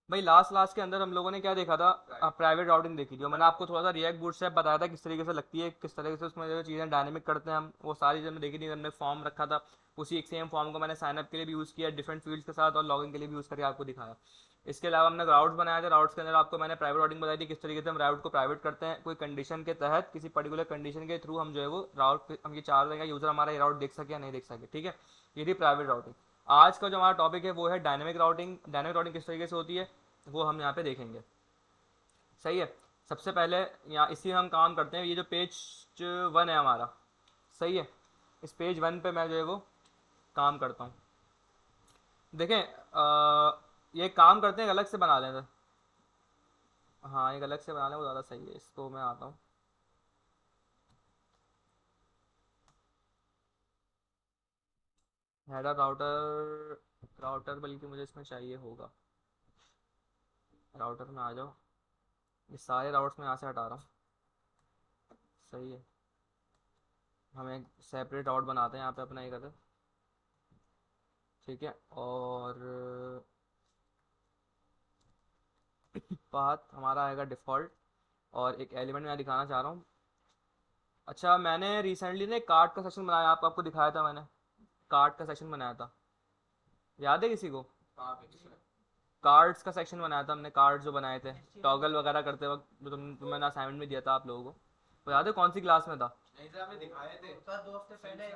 भाई लास्ट के अंदर हम लोगों ने क्या देखा था, प्राइवेट राउटिंग देखी थी, और मैंने आपको थोड़ा सा रिएक्ट बूटस्ट्रैप बताया था किस तरीके से लगती है, किस तरीके से उसमें जो चीज़ें डायनेमिक करते हैं हम, वो सारी चीज़ें देखी थी। हमने फॉर्म रखा था, उसी एक सेम फॉर्म को मैंने साइनअप के लिए भी यूज़ किया डिफरेंट फील्ड्स के साथ, और लॉगिन के लिए भी यूज़ करके आपको दिखाया। इसके अलावा हमने राउट्स बनाए थे, राउट्स के अंदर आपको मैंने प्राइवेट राउटिंग बताई थी किस तरीके से हम राउट को प्राइवेट करते हैं, कोई कंडीशन के तहत, किसी पर्टिकुलर कंडीशन के थ्रू हम जो है वो राउट, हम ये चाह रहे हैं यूज़र हमारा ये राउट देख सके या नहीं देख सके, ठीक है। ये थी प्राइवेट राउटिंग। आज का जो हमारा टॉपिक है वो है डायनेमिक राउटिंग। डायनेमिक राउटिंग किस तरीके से होती है वो हम यहाँ पे देखेंगे। सही है। सबसे पहले यहाँ इसी में हम काम करते हैं, ये जो पेज 1 है हमारा, सही है, इस पेज 1 पे मैं जो है वो काम करता हूँ। देखें, ये काम करते हैं, अलग से बना लें। हाँ, एक अलग से बना लें, वो ज़्यादा सही है। इसको मैं आता हूँ, हेडर राउटर, राउटर बल्कि मुझे इसमें चाहिए होगा, राउटर में आ जाओ। ये सारे राउट्स में यहाँ से हटा रहा हूँ, सही है। हम एक सेपरेट राउट बनाते हैं यहाँ पे अपना एक अदर, ठीक है। और पाथ हमारा आएगा डिफ़ॉल्ट, और एक एलिमेंट मैं दिखाना चाह रहा हूँ। अच्छा, मैंने रिसेंटली ना एक कार्ड का सेक्शन बनाया, आपको दिखाया था मैंने, कार्ड का सेक्शन बनाया था, याद है किसी को? कार्ड्स का सेक्शन बनाया था हमने, कार्ड जो बनाए थे टॉगल वगैरह करते वक्त, जो मैंने असाइनमेंट में दिया था आप लोगों को, तो याद है कौन सी क्लास में था? नहीं सर, हमें दिखाए थे सर 2 हफ्ते पहले,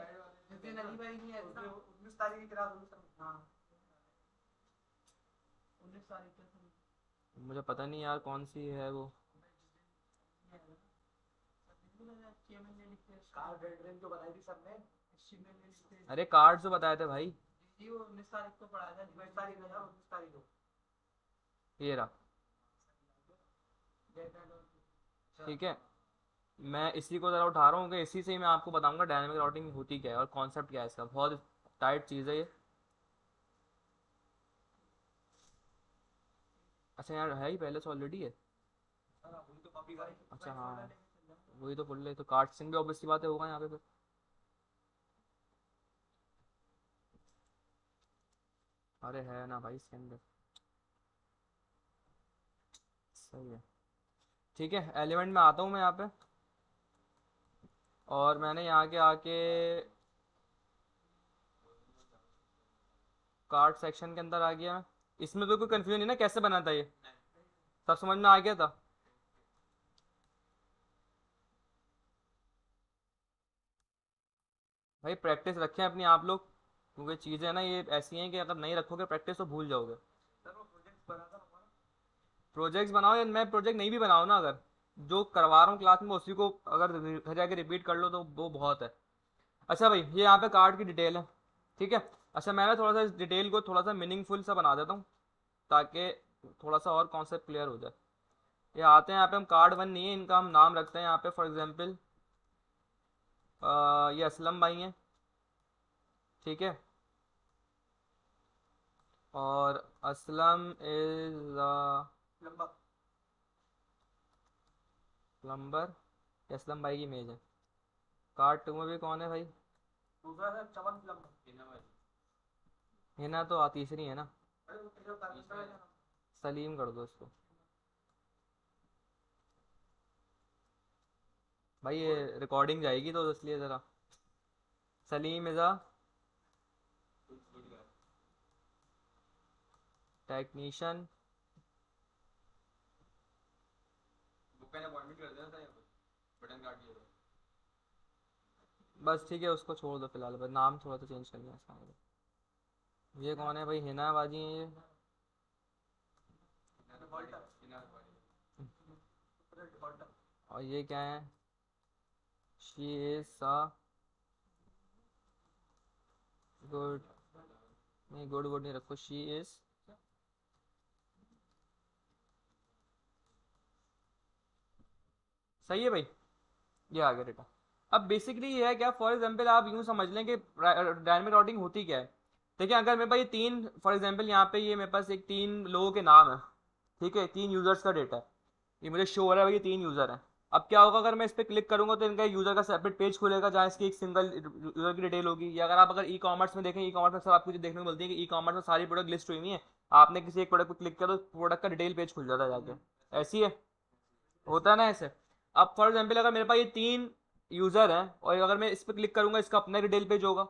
जिस दिन अली भाई नहीं आए थे ना, 19 तारीख की क्लास हुई सर। हाँ, 19 तारीख के सर। मुझे पता नहीं यार कौन सी है वो। कार रेंडरिंग जो बनाई थी सर ने, HTML में लिखते। अरे कार्ड जो बताए थे भाई, जी वो 19 तारीख को पढ़ाया था, 22 तारीख को था, 19 तारीख को। ये रहा, ठीक है। मैं इसी को ज़रा उठा रहा हूँ कि इसी से ही मैं आपको बताऊंगा डायनामिक राउटिंग होती क्या है और कॉन्सेप्ट क्या है इसका, बहुत टाइट चीज़ है ये। अच्छा यार, है ही पहले से ऑलरेडी है। अच्छा हाँ, वही तो बोल रहे, तो कार्ड सिंह भी ऑब्वियसली बात है होगा यहाँ पे फिर। अरे है ना भाई इसके अंदर, सही है। ठीक है, एलिमेंट में आता हूँ मैं यहाँ पे, और मैंने यहाँ के आके कार्ड सेक्शन के अंदर आ गया मैं। इसमें तो कोई कंफ्यूजन नहीं ना कैसे बना था ये, सब समझ में आ गया था। भाई प्रैक्टिस रखें अपनी आप लोग, क्योंकि चीज़ें ना ये ऐसी हैं कि अगर नहीं रखोगे प्रैक्टिस तो भूल जाओगे। सर वो प्रोजेक्ट बना था हमारा। प्रोजेक्ट्स बनाओ, या मैं प्रोजेक्ट नहीं भी बनाऊँ ना, अगर जो करवा रहा हूँ क्लास में उसी को अगर घर जाके रिपीट कर लो तो वो बहुत है। अच्छा भाई, ये यहाँ पे कार्ड की डिटेल है, ठीक है। अच्छा, मैं ना थोड़ा सा इस डिटेल को थोड़ा सा मीनिंगफुल सा बना देता हूँ, ताकि थोड़ा सा और कॉन्सेप्ट क्लियर हो जाए। ये आते हैं यहाँ पे, हम कार्ड 1 नहीं है, इनका हम नाम रखते हैं यहाँ पे फॉर एग्जांपल, ये असलम भाई हैं, ठीक है। और असलम इज लंबा। प्लम्बर, असलम भाई की इमेज है। कार्ड 2 में भी कौन है भाई? दूसरा सर चमन लंबा। हिना तो तीसरी है ना, अरे वो जो कार्पेंटर है ना। सलीम कर दो इसको। भाई ये रिकॉर्डिंग जाएगी तो इसलिए ज़रा, Salim is a technician. Book and appointment कर देना था यहाँ पे, बटन काट दिया था। बस ठीक है, उसको छोड़ दो फिलहाल, बस नाम थोड़ा सा चेंज करना है इसका। ये कौन है भाई? हिना बाजी है ये। डिफॉल्टर। डिफॉल्टर। और ये क्या है? शी इज सा गुड, नहीं गुड गुड नहीं रखो, शी इज, सही है भाई। ये आ गया डेटा। अब बेसिकली ये है क्या, फॉर एग्जांपल आप यूँ समझ लें कि डायनामिक राउटिंग होती क्या है। देखिए, अगर मेरे पास ये तीन, फॉर एग्जांपल यहाँ पे ये मेरे पास एक 3 लोगों के नाम है, ठीक है, 3 यूजर्स का डेटा है, ये मुझे शो हो रहा है भाई, ये 3 यूजर हैं। अब क्या होगा, अगर मैं इस पर क्लिक करूंगा तो इनका यूजर का सेपरेट पेज खुलेगा जहाँ इसकी एक सिंगल यूजर की डिटेल होगी। या अगर आप अगर ई कॉमर्स में देखें, ई कॉमर्स में सर आपको जो देखने को मिलती है कि ई कॉमर्स में सारी प्रोडक्ट लिस्ट हुई हुई है, आपने किसी एक प्रोडक्ट पर क्लिक किया तो प्रोडक्ट का डिटेल पेज खुल जाता है जाके, ऐसी है, होता है ना ऐसे। अब फॉर एग्जाम्पल अगर मेरे पास ये 3 यूज़र हैं और अगर मैं इस पर क्लिक करूंगा इसका अपना डिटेल पेज होगा,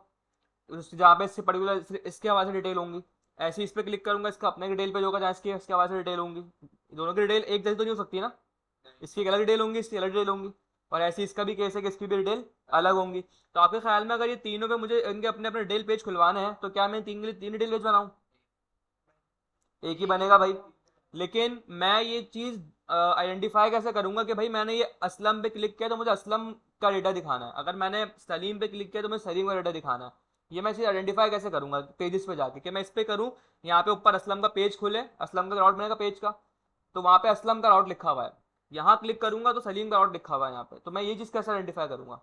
जहाँ पे इससे पर्टिकुलर इसके हवाले से डिटेल होंगी। ऐसे ही इस पर क्लिक करूंगा इसका अपना डिटेल पेज होगा जहाँ इसके हवाले से डिटेल होंगी। दोनों की डिटेल एक जैसी तो नहीं हो सकती ना, इसकी एक अलग डिटेल होंगी, इसकी अलग डिटेल होंगी, और ऐसे इसका भी केस है कि इसकी भी डिटेल अलग होंगी। तो आपके ख्याल में अगर ये तीनों पे मुझे इनके अपने अपने डिटेल पेज खुलवाने हैं तो क्या मैं तीन के लिए 3 डिटेल पेज बनाऊं? एक ही बनेगा भाई। लेकिन मैं ये चीज़ आइडेंटिफाई कैसे करूंगा कि भाई मैंने ये असलम पे क्लिक किया तो मुझे असलम का डेटा दिखाना है, अगर मैंने सलीम पे क्लिक किया तो मुझे सलीम का डेटा दिखाना है? ये मैं चीज़ आइडेंटिफाई कैसे करूंगा पेजेस पे जाके कि मैं इस पे करूं, यहाँ पे ऊपर असलम का पेज खुले, असलम का राउट बनेगा पेज का, तो वहाँ पे असलम का राउट लिखा हुआ है, यहाँ क्लिक करूंगा तो सलीम का राउट लिखा हुआ है यहाँ पे, तो मैं ये चीज़ कैसे आइडेंटिफाई करूंगा?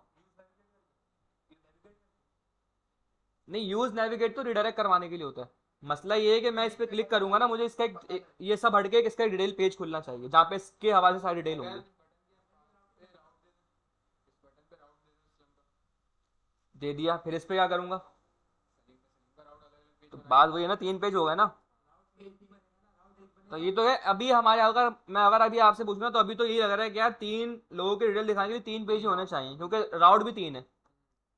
नहीं, यूज नेविगेट तो रिडायरेक्ट करवाने के लिए होता है। मसला ये है कि मैं इस पर क्लिक करूंगा ना, मुझे इसका ये सब हटके इसका एक डिटेल पेज खुलना चाहिए जहाँ पे इसके हवाले से सारी डिटेल होंगी। दे दिया, फिर इस पे क्या करूंगा? तो बात वही है ना, 3 पेज हो गए ना। तो ये तो है, अभी हमारे अगर मैं अगर अभी आपसे पूछूंगा तो अभी तो यही लग रहा है कि यार 3 लोगों के डिटेल दिखाने के लिए 3 पेज ही होने चाहिए, क्योंकि राउट भी 3 है।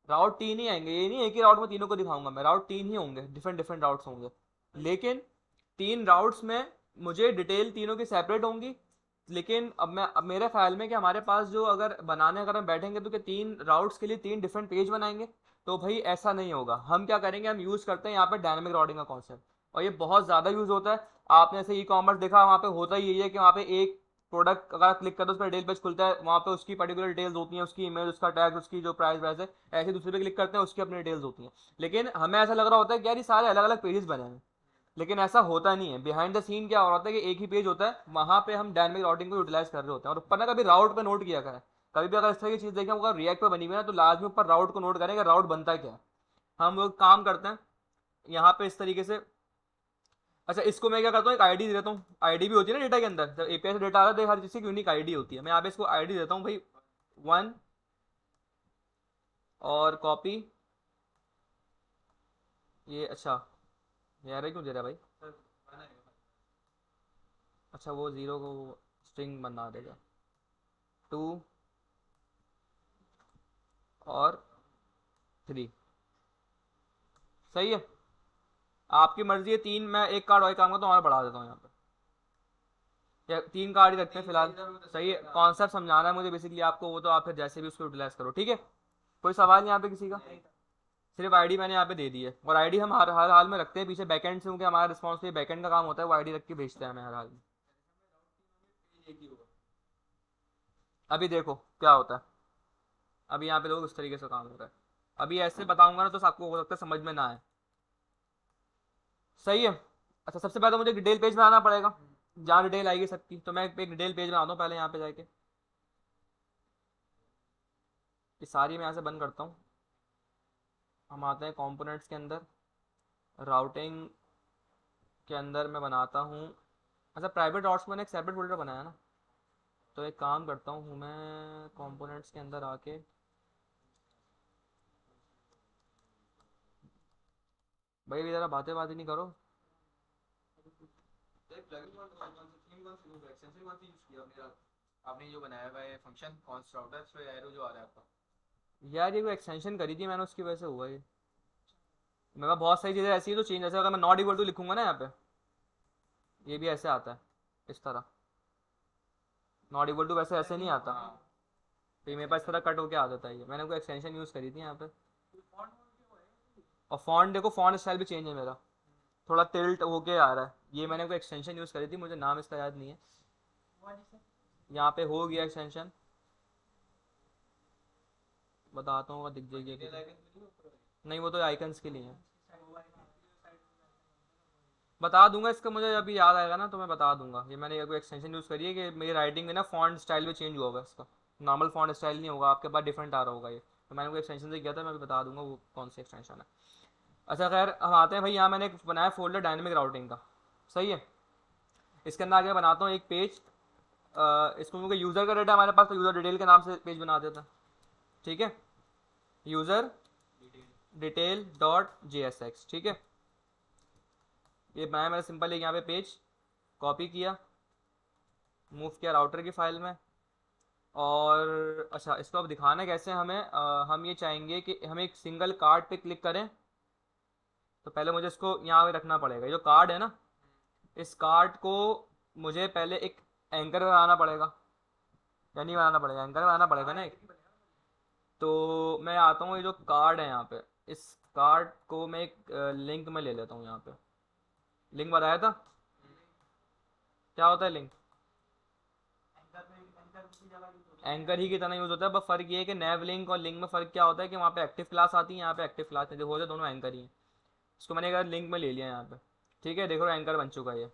राउट 3 ही आएंगे, ये नहीं एक ही राउट में तीनों को दिखाऊंगा मैं, राउट 3 ही होंगे, डिफरेंट डिफरेंट राउट्स होंगे। लेकिन 3 राउट्स में मुझे डिटेल तीनों की सेपरेट होंगी। लेकिन अब मेरे ख्याल में कि हमारे पास जो अगर बनाने अगर हम बैठेंगे तो कि 3 राउट्स के लिए 3 डिफरेंट पेज बनाएंगे, तो भाई ऐसा नहीं होगा। हम क्या करेंगे, हम यूज़ करते हैं यहाँ पे डायनेमिक राउटिंग का कॉन्सेप्ट, और ये बहुत ज़्यादा यूज़ होता है। आपने ऐसे ई कॉमर्स देखा, वहाँ पे होता ही यही है कि वहाँ पे एक प्रोडक्ट अगर आप क्लिक करते हो उस पर डिटेल पेज खुलता है, वहाँ पे उसकी पर्टिकुलर डिटेल्स होती हैं, उसकी इमेज, उसका टैग, उसकी जो प्राइस वैस है। ऐसे दूसरे पे क्लिक करते हैं उसकी अपनी डिटेल्स होती हैं। लेकिन हमें ऐसा लग रहा होता है कि यार ये सारे अलग अलग पेजेस बने हैं, लेकिन ऐसा होता नहीं है। बिहाइंड द सीन क्या हो रहा होता है कि एक ही पेज होता है, वहाँ पे हम डायनेमिक राउटिंग को यूटिलाइज कर रहे होते हैं। और ऊपर ना कभी राउट पे नोट किया करें, कभी भी अगर इस तरह की चीज़ देखें अगर रिएक्ट पे बनी हुई है ना, तो लाजमी ऊपर राउट को नोट करें कि राउट बनता क्या है। हम लोग काम करते हैं यहाँ पे इस तरीके से। अच्छा, इसको मैं क्या करता हूँ, एक आईडी दे देता हूँ। आईडी भी होती है ना डेटा के अंदर, जब एपीआई से डेटा आ रहा है तो हर चीज़ की यूनिक आईडी होती है। मैं यहाँ पे इसको आईडी देता हूँ भाई 1, और कॉपी ये। अच्छा, यार क्यों दे रहा है भाई? अच्छा, वो 0 को स्ट्रिंग बना देगा। 2 और 3, सही है। आपकी मर्जी है, 3 मैं एक कार्ड और काम करता हूँ और बढ़ा देता हूँ यहाँ पे, या 3 कार्ड ही रखते हैं फिलहाल। सही है, कॉन्सेप्ट समझाना है मुझे बेसिकली आपको, वो तो आप फिर जैसे भी उसको यूटिलाइज करो, ठीक है। कोई सवाल यहाँ पे किसी का? सिर्फ आईडी मैंने यहाँ पे दे दी है, और आईडी हम हर हाल में रखते हैं पीछे बैकएंड से, क्योंकि हमारा रिस्पॉन्स बैकएंड का काम होता है, वो आईडी रख के भेजते हैं हमें हर हाल में। अभी देखो क्या होता है, अभी यहाँ पे लोग इस तरीके से काम हो रहा है। अभी ऐसे बताऊंगा ना तो आपको हो सकता है समझ में ना आए। सही है। अच्छा, सबसे पहले तो मुझे डिटेल पेज बनाना पड़ेगा जहाँ डिटेल आएगी सबकी, तो मैं एक डिटेल पेज बनाता हूँ पहले यहाँ पे जाके। ये सारी मैं यहाँ से बंद करता हूँ। हम आते हैं कंपोनेंट्स के अंदर, राउटिंग के अंदर मैं बनाता हूँ। अच्छा, प्राइवेट डॉट्स मैंने एक सेपरेट फोल्डर बनाया ना, तो एक काम करता हूँ मैं कंपोनेंट्स के अंदर आके, भाई ज़रा बातें बातें नहीं करो। आपने जो बनाया हुआ है फंक्शन कॉन्स्ट राउटर इस पे एरो जो आ रहा है आपका। यार ये कोई एक्सटेंशन करी थी मैंने, उसकी वजह से हुआ ये। मेरे पास बहुत सारी चीज़ें ऐसी है तो चेंज, जैसे अगर मैं नॉट इक्वल टू लिखूंगा ना यहाँ पे, ये भी ऐसे आता है इस तरह। नॉट इक्वल टू वैसे ऐसे नहीं आता, तो ये मेरे पास इस तरह कट होके आ जाता है। ये मैंने कोई एक्सटेंशन यूज़ करी थी यहाँ पे। और फॉन्ट देखो, फॉन्ट स्टाइल भी चेंज है मेरा, थोड़ा टिल्ट होके आ रहा है। ये मैंने कोई एक्सटेंशन यूज़ करी थी, मुझे नाम इसका याद नहीं है। यहाँ पे हो गया एक्सटेंशन, बताता हूँ दिख जाएगी। नहीं, वो तो आइकन्स के लिए है, बता दूंगा इसका, मुझे अभी याद आएगा ना तो मैं बता दूंगा। ये मैंने कोई एक्सटेंशन यूज़ करी है कि मेरी राइटिंग में ना फॉन्ट स्टाइल भी चेंज हुआ होगा इसका, नॉर्मल फॉन्ट स्टाइल नहीं होगा, आपके पास डिफरेंट आ रहा होगा ये। तो मैंने कोई एक्सटेंशन से किया था, मैं अभी बता दूंगा वो कौन सी एक्सटेंशन है। अच्छा खैर, हम आते हैं भाई, यहाँ मैंने एक बनाया फोल्डर डायनेमिक राउटिंग का, सही है। इसके अंदर आगे बनाता हूँ एक पेज, इसको क्योंकि यूज़र का डेटा हमारे पास, तो यूज़र डिटेल के नाम से पेज बना देता है, ठीक है। यूज़र डिटेल डॉट JSX, ठीक है। ये बनाया मैंने सिंपल, एक यहाँ पे पेज कॉपी किया, मूव किया राउटर की फाइल में। और अच्छा, इसको अब दिखाना कैसे हमें, हम ये चाहेंगे कि हम एक सिंगल कार्ड पे क्लिक करें। तो पहले मुझे इसको यहाँ पे रखना पड़ेगा, ये जो कार्ड है ना, इस कार्ड को मुझे पहले एक एंकर बनाना पड़ेगा, या नहीं बनाना पड़ेगा, एंकर बनाना पड़ेगा ना एक। तो मैं आता हूँ, ये जो कार्ड है यहाँ पे, इस कार्ड को मैं एक लिंक में ले लेता हूँ। यहाँ पे लिंक बताया था, क्या होता है लिंक? एंकर ही की तरह यूज होता है, बस फर्क ये है कि नैव लिंक और लिंक में फ़र्क क्या होता है कि वहाँ पे एक्टिव क्लास आती है, यहाँ पे एक्टिव क्लास नहीं, जो होते दोनों एंकर ही हैं। इसको मैंने एक लिंक में ले लिया यहाँ पे, ठीक है, देखो एंकर बन चुका है ये।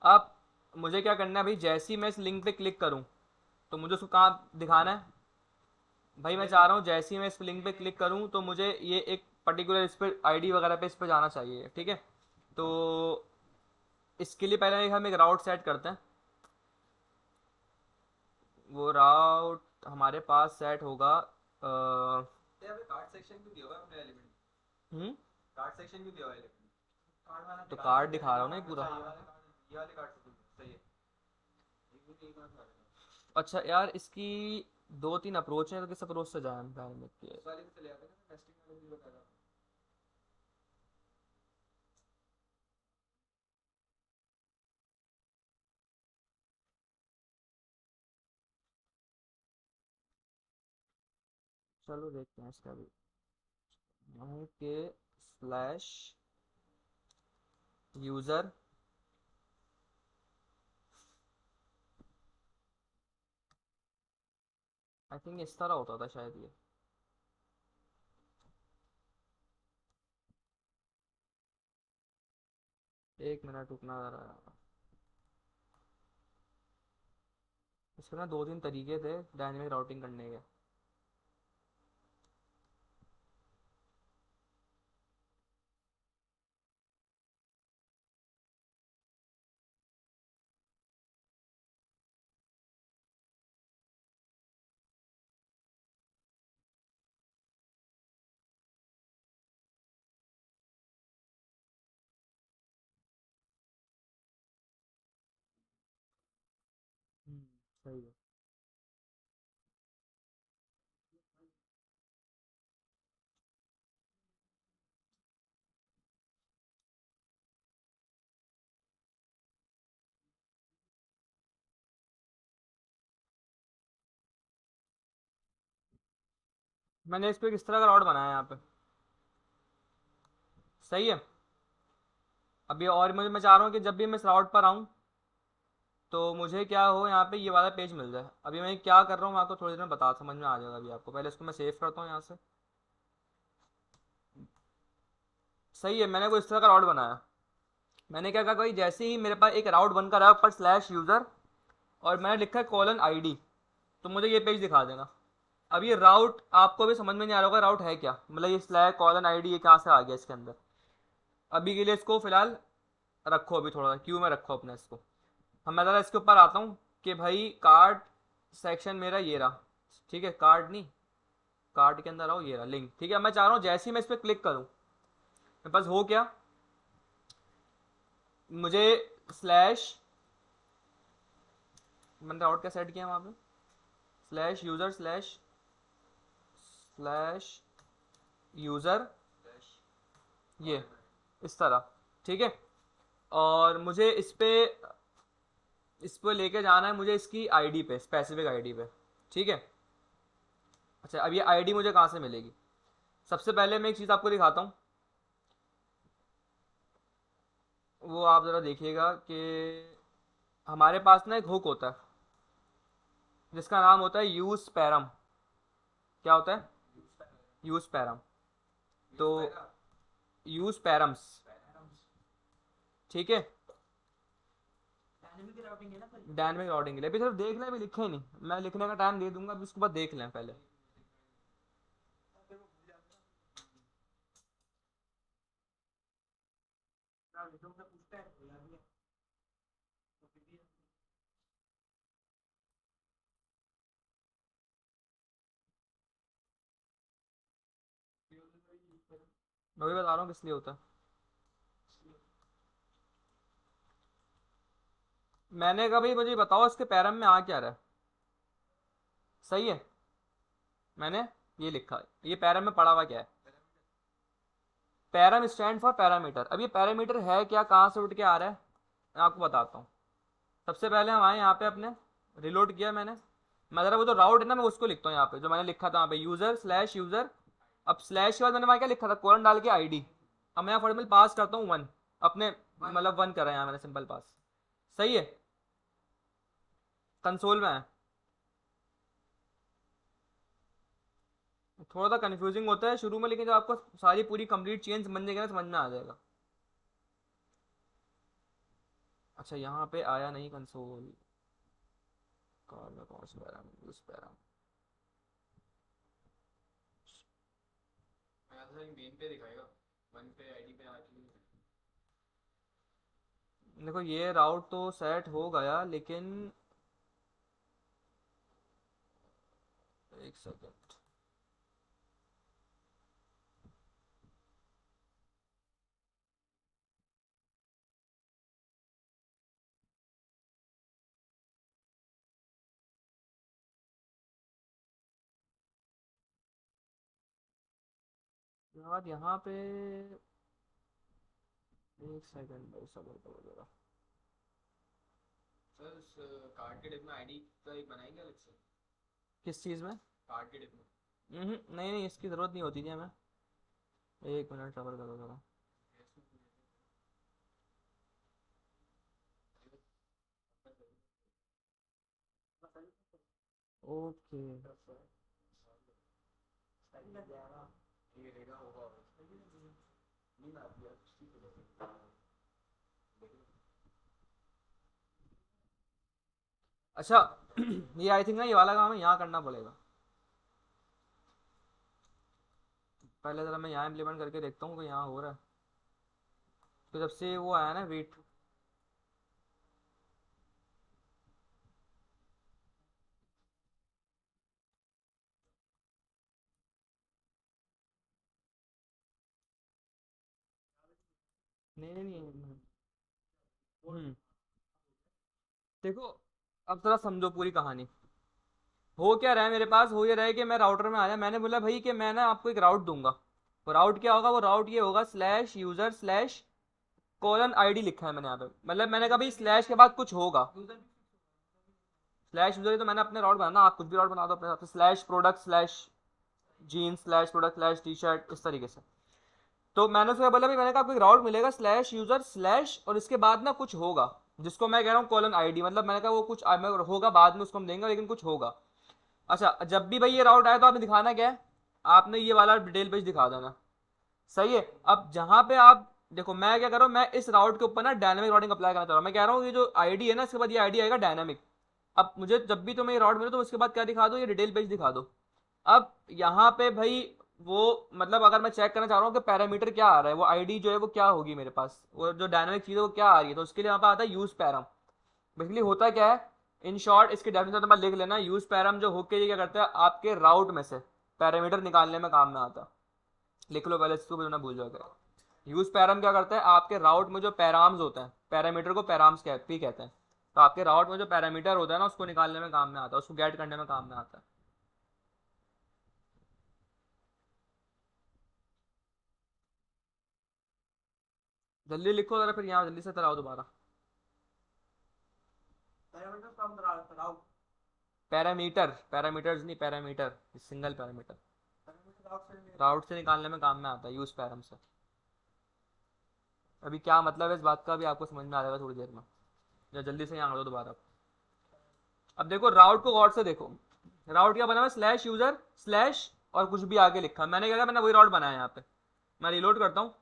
अब मुझे क्या करना है भाई, जैसे ही मैं इस लिंक पे क्लिक करूँ तो मुझे उसको कहाँ दिखाना है भाई? मैं चाह रहा हूँ जैसे ही मैं इस लिंक पे क्लिक करूँ तो मुझे ये एक पर्टिकुलर इस पर आईडी वगैरह पे इस पर जाना चाहिए, ठीक है। तो इसके लिए पहले हम एक राउट सेट करते हैं। वो राउट हमारे पास सेट होगा कार्ड सेक्शन क्यों दिया हुआ है अपने एलिमेंट? हम्म कार्ड सेक्शन क्यों दिया हुआ है एलिमेंट? कार्ड वाला तो कार्ड दिखा रहा हूँ ना ये पूरा। ये वाले कार्ड से सही है। एक कार्ड था अच्छा यार, इसकी दो तीन अप्रोच हैं, तो किस अप्रोच से जाए पहले में इस वाले से चले आते हैं ना, नेस्टिंग वाले भी बता रहा हूँ। चलो देखते हैं इसका भी। K slash user, I think इस तरह होता था शायद ये। एक मिनट रुकना ज़रा। इसके ना दो तीन तरीके थे डायनेमिक राउटिंग करने के। सही है। मैंने इस पर किस तरह का राउट बनाया है यहाँ पे, सही है। अभी और मुझे, मैं चाह रहा हूँ कि जब भी मैं इस राउट पर आऊँ तो मुझे क्या हो, यहाँ पे ये वाला पेज मिल जाए। अभी मैं क्या कर रहा हूँ मैं आपको थोड़ी देर में बता, समझ में आ जाएगा अभी आपको। पहले इसको मैं सेव करता हूँ यहाँ से। सही है, मैंने कोई इस तरह का राउट बनाया। मैंने क्या कहा भाई, जैसे ही मेरे पास एक राउट बनकर आया ऊपर स्लैश यूज़र, और मैंने लिखा है कॉलन आईडी, तो मुझे ये पेज दिखा देना। अब ये राउट आपको भी समझ में नहीं आ रहा होगा राउट है क्या, मतलब ये स्लैश कॉलन आईडी ये कहाँ से आ गया इसके अंदर। अभी के लिए इसको फिलहाल रखो, अभी थोड़ा क्यू में रखो अपने इसको। हम मैं ज़रा इसके ऊपर आता हूँ कि भाई कार्ड सेक्शन मेरा ये रहा, ठीक है, कार्ड नहीं, कार्ड के अंदर आओ, ये रहा लिंक, ठीक है। मैं चाह रहा हूँ जैसे ही मैं इस पर क्लिक करूँ, मेरे पास हो क्या, मुझे स्लैश, मैंने राउट क्या सेट किया वहाँ पे, slash user slash slash user, ये इस तरह, ठीक है। और मुझे इस पे लेके जाना है मुझे इसकी आईडी पे, स्पेसिफिक आईडी पे, ठीक है। अच्छा, अब ये आईडी मुझे कहाँ से मिलेगी? सबसे पहले मैं एक चीज़ आपको दिखाता हूँ, वो आप ज़रा देखिएगा कि हमारे पास ना एक हुक होता है जिसका नाम होता है यूज पैरम। क्या होता है? Use param. तो यूज पैरम्स, ठीक है, डायनेमिक राउटिंग है ना सर? डायनेमिक राउटिंग के लिए। अभी सिर्फ देख लें, अभी लिखे ही नहीं, मैं लिखने का टाइम दे दूंगा, अभी उसके बाद देख लें पहले। तुमसे पूछते हैं तो याद नहीं है। मैं भी बता रहा हूँ किस लिए होता है। मैंने कहा भाई मुझे बताओ इसके पैरम में आ क्या रहा है। सही है, मैंने ये लिखा, ये पैरम में पड़ा हुआ क्या है। Param stand for parameter. अब ये पैरामीटर है क्या, कहाँ से उठ के आ रहा है, मैं आपको बताता हूँ। सबसे पहले हम आए यहाँ पे अपने, रिलोड किया मैंने, मैं जरा वो जो राउट है ना मैं उसको लिखता हूँ यहाँ पे, जो मैंने लिखा था यहाँ पे यूजर स्लैश यूजर। अब स्लैश के बाद मैंने वहाँ क्या लिखा था, कोलन डाल के आईडी। अब मैं यहाँ फॉर्मल पास करता हूँ 1, अपने मतलब 1 करा यहाँ मैंने सिंपल पास। सही है, कंसोल में है। थोड़ा सा कंफ्यूजिंग होता है शुरू में, लेकिन जब आपको सारी पूरी कंप्लीट चेंज बन जाएगी ना समझ में आ जाएगा। अच्छा यहाँ पे आया नहीं कंसोल, कौन में कौन सा पैराम, उस पैराम मेन पे दिखाएगा, वन पे आईडी पे आके। देखो ये राउट तो सेट हो गया, लेकिन एक सेकेंड, यार यहाँ पे एक सेकंड भाई सबर करो जरा। सर इस कार्ड के डिप में आईडी का एक बनाएंगे अलग से, किस चीज़ में? कार्ड के डिप में। नहीं नहीं, इसकी ज़रूरत नहीं होती थी हमें। एक मिनट सबर करो जरा। ओके, ये रहेगा होगा नहीं ना दिया अच्छा ये आई थिंक ना ये वाला काम है यहाँ करना पड़ेगा। पहले ज़रा मैं यहाँ इम्प्लीमेंट करके देखता हूँ कि यहाँ हो रहा है, तो जब से वो आया ना वेट। नहीं नहीं नहीं, देखो अब जरा समझो पूरी कहानी। हो क्या रहा है मेरे पास, हो ये रहा है कि मैं राउटर में आया, मैंने बोला भाई कि मैं ना आपको एक राउट दूंगा। वो राउट क्या होगा, वो राउट ये होगा slash user slash colon ID लिखा है मैंने यहाँ पे, मतलब मैंने कहा भाई स्लैश के बाद कुछ होगा। स्लैश यूजर तो मैंने अपने राउट बनाना, आप कुछ भी राउट बना दो अपने हिसाब से, slash product slash gene slash product slash T shirt, इस तरीके से। तो मैंने उसको बोला भाई, मैंने कहा आपको एक राउट मिलेगा स्लैश यूजर स्लैश और इसके बाद ना कुछ होगा, जिसको मैं कह रहा हूँ कॉलन आईडी, मतलब मैंने कहा वो कुछ होगा बाद में उसको हम देंगे, लेकिन कुछ होगा। अच्छा जब भी भाई ये राउट आया तो आपने दिखाना क्या है, आपने ये वाला डिटेल पेज दिखा देना। सही है, अब जहां पे आप देखो मैं क्या कर रहा हूँ, मैं इस राउट के ऊपर ना डायनामिक राउटिंग अप्लाई करना चाह रहा हूँ। मैं कह रहा हूँ ये जो आईडी है ना, इसके बाद ये आईडी आएगा डायनामिक। अब मुझे जब भी तुम्हें ये राउट मिले तो उसके बाद क्या दिखा दो, ये डिटेल पेज दिखा दो। अब यहाँ पे भाई वो मतलब अगर मैं चेक करना चाह रहा हूँ कि पैरामीटर क्या आ रहा है, वो आईडी जो है वो क्या होगी मेरे पास, वो जो डायनामिक चीज़ है वो क्या आ रही है, तो उसके लिए यहाँ पे आता है यूज पैराम। बेसिकली होता क्या है, इन शॉर्ट इसकी डेफिनेशन तो मैं लिख लेना, यूज पैराम जो होके ये क्या करता है आपके राउट में से पैरामीटर निकालने में काम में आता है। लिख लो पहले इसको भी ना भूल जाओगे। यूज पैराम क्या करता है, आपके राउट में जो पैराम्स होते हैं, पैरामीटर को पैराम्स कहते हैं, तो आपके राउट में जो पैरामीटर होता है ना उसको निकालने में काम में आता है, उसको गेट करने में काम में आता है। जल्दी लिखो जरा, फिर यहाँ जल्दी से कराओ दोबारा। Parameter from the route, parameter, parameters नहीं, पैरामीटर सिंगल पैरामीटर पैरामीटर राउट से राउट से निकालने में काम में आता है यूज पैरम से। अभी क्या मतलब है इस बात का भी आपको समझ में आ जाएगा थोड़ी देर में, या जल्दी से यहाँ आ दो दोबारा। अब देखो राउट को गौर से देखो, राउट क्या बना हुआ है, स्लैश यूजर स्लैश और कुछ भी आगे लिखा, मैंने क्या किया, मैंने वही राउट बनाया यहाँ पे। मैं रिलोड करता हूँ,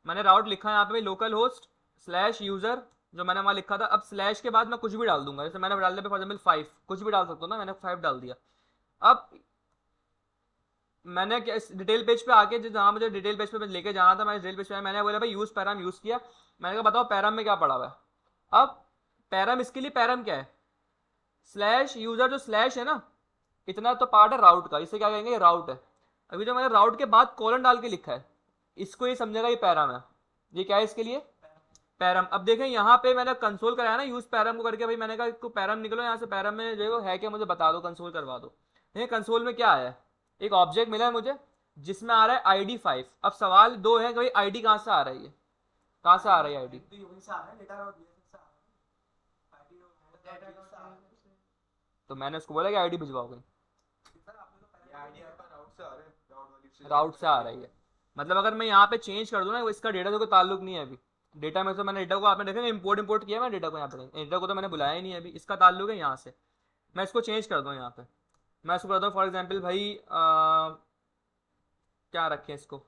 मैंने राउट लिखा है यहाँ पे लोकल होस्ट स्लैश यूजर, जो मैंने वहाँ लिखा था। अब स्लैश के बाद मैं कुछ भी डाल दूंगा, जैसे मैंने डाल दिया फॉर एग्जाम्पल 5, कुछ भी डाल सकता हूँ ना, मैंने 5 डाल दिया। अब मैंने क्या इस डिटेल पेज पे आके जहाँ मुझे डिटेल पेज पे लेके जाना था, मैं डिटेल पेज पे मैंने बोला भाई यूज पैराम यूज किया, मैंने कहा बताओ पैराम में क्या पड़ा हुआ है। अब पैराम, इसके लिए पैराम क्या है, स्लैश यूजर जो स्लैश है ना, इतना तो पार्ट है राउट का, इसे क्या कहेंगे, ये राउट है। अभी जो मैंने राउट के बाद कॉलन डाल के लिखा है, इसको ये समझेगा ये पैराम है, ये क्या है इसके लिए पैरम। अब देखें यहाँ पे मैंने कंसोल कराया ना यूज पैरम को करके, भाई मैंने कहा इसको पैरम निकलो यहाँ से, पैरम में जो है क्या मुझे बता दो, कंसोल करवा दो। देखिए कंसोल में क्या आया है, एक ऑब्जेक्ट मिला है मुझे जिसमें आ रहा है ID5। अब सवाल दो है कि भाई ID कहाँ से आ रही है, कहाँ से आ रही है ID? तो यूवी से आ रहा है, डेटा और बीएसएस से आ रहा है, आईडी और डेटा से आ रहा है। तो मैंने उसको बोला कि ID भिजवाओगे, सर आपने तो ये आईडी आपका राउट से आ रहा है, राउट वाली से राउट से आ रही है। मतलब अगर मैं यहाँ पे चेंज कर दूँ ना, इसका डेटा से कोई ताल्लुक नहीं है अभी। डेटा में तो मैंने डेटा को, आपने देखा इंपोर्ट इंपोर्ट किया मैं डेटा को, यहाँ पे डेटा को तो मैंने बुलाया ही नहीं है अभी, इसका ताल्लुक है यहाँ से। मैं इसको चेंज कर दूँ यहाँ पे, मैं इसको करता हूँ फॉर एग्जाम्पल भाई क्या रखें इसको,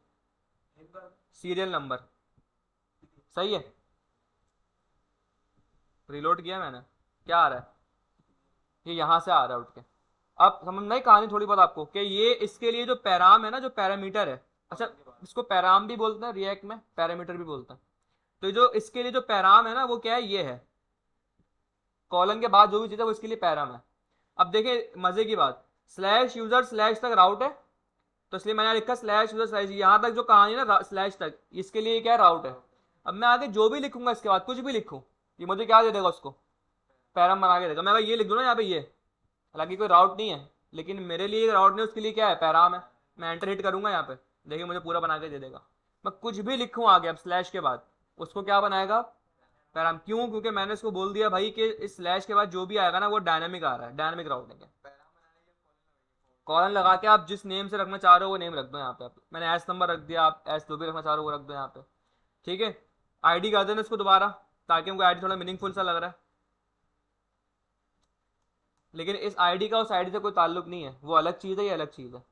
सीरियल नंबर। सही है, रिलोड किया मैंने, क्या आ रहा है, ये यहाँ से आ रहा है उठ के। अब समझना ही कहानी थोड़ी बहुत आपको कि ये इसके लिए जो पैराम है ना, जो पैरामीटर है, अच्छा इसको पैराम भी बोलते हैं रिएक्ट में, पैरामीटर भी बोलते हैं। तो जो इसके लिए जो पैराम है ना वो क्या है, ये है कॉलन के बाद जो भी चीज़ है वो इसके लिए पैराम है। अब देखिए मजे की बात, स्लैश यूजर स्लैश तक राउट है, तो इसलिए मैंने लिखा स्लैश यूजर स्लैश, यहाँ तक जो कहानी है ना स्लैश तक, इसके लिए क्या है, राउट है। अब मैं आगे जो भी लिखूंगा इसके बाद, कुछ भी लिखूं, ये मुझे क्या दे देगा, उसको पैराम बना के देगा। मैं अगर ये लिख दूँ ना यहाँ पे ये, हालांकि कोई राउट नहीं है, लेकिन मेरे लिए राउट नहीं, उसके लिए क्या है, पैराम है। मैं एंटर हिट करूंगा यहाँ पे, देखिए मुझे पूरा बना के दे देगा। मैं कुछ भी लिखूँ आगे अब स्लैश के बाद, उसको क्या बनाएगा, पैराम। क्यों, क्योंकि मैंने इसको बोल दिया भाई कि इस स्लैश के बाद जो भी आएगा ना वो डायनामिक आ रहा है, डायनामिक राउटिंग है। कॉलन लगा के आप जिस नेम से रखना चाह रहे हो वो नेम रख दो यहाँ पे। आप मैंने एस नंबर रख दिया, आप एस जो भी रखना चाह रहे हो वो रख दो यहाँ पे, ठीक है। ID कर देना इसको दोबारा, ताकि हमको ID थोड़ा मीनिंगफुल सा लग रहा है, लेकिन इस ID का उस ID से कोई ताल्लुक नहीं है, वो अलग चीज़ है, ये अलग चीज़ है।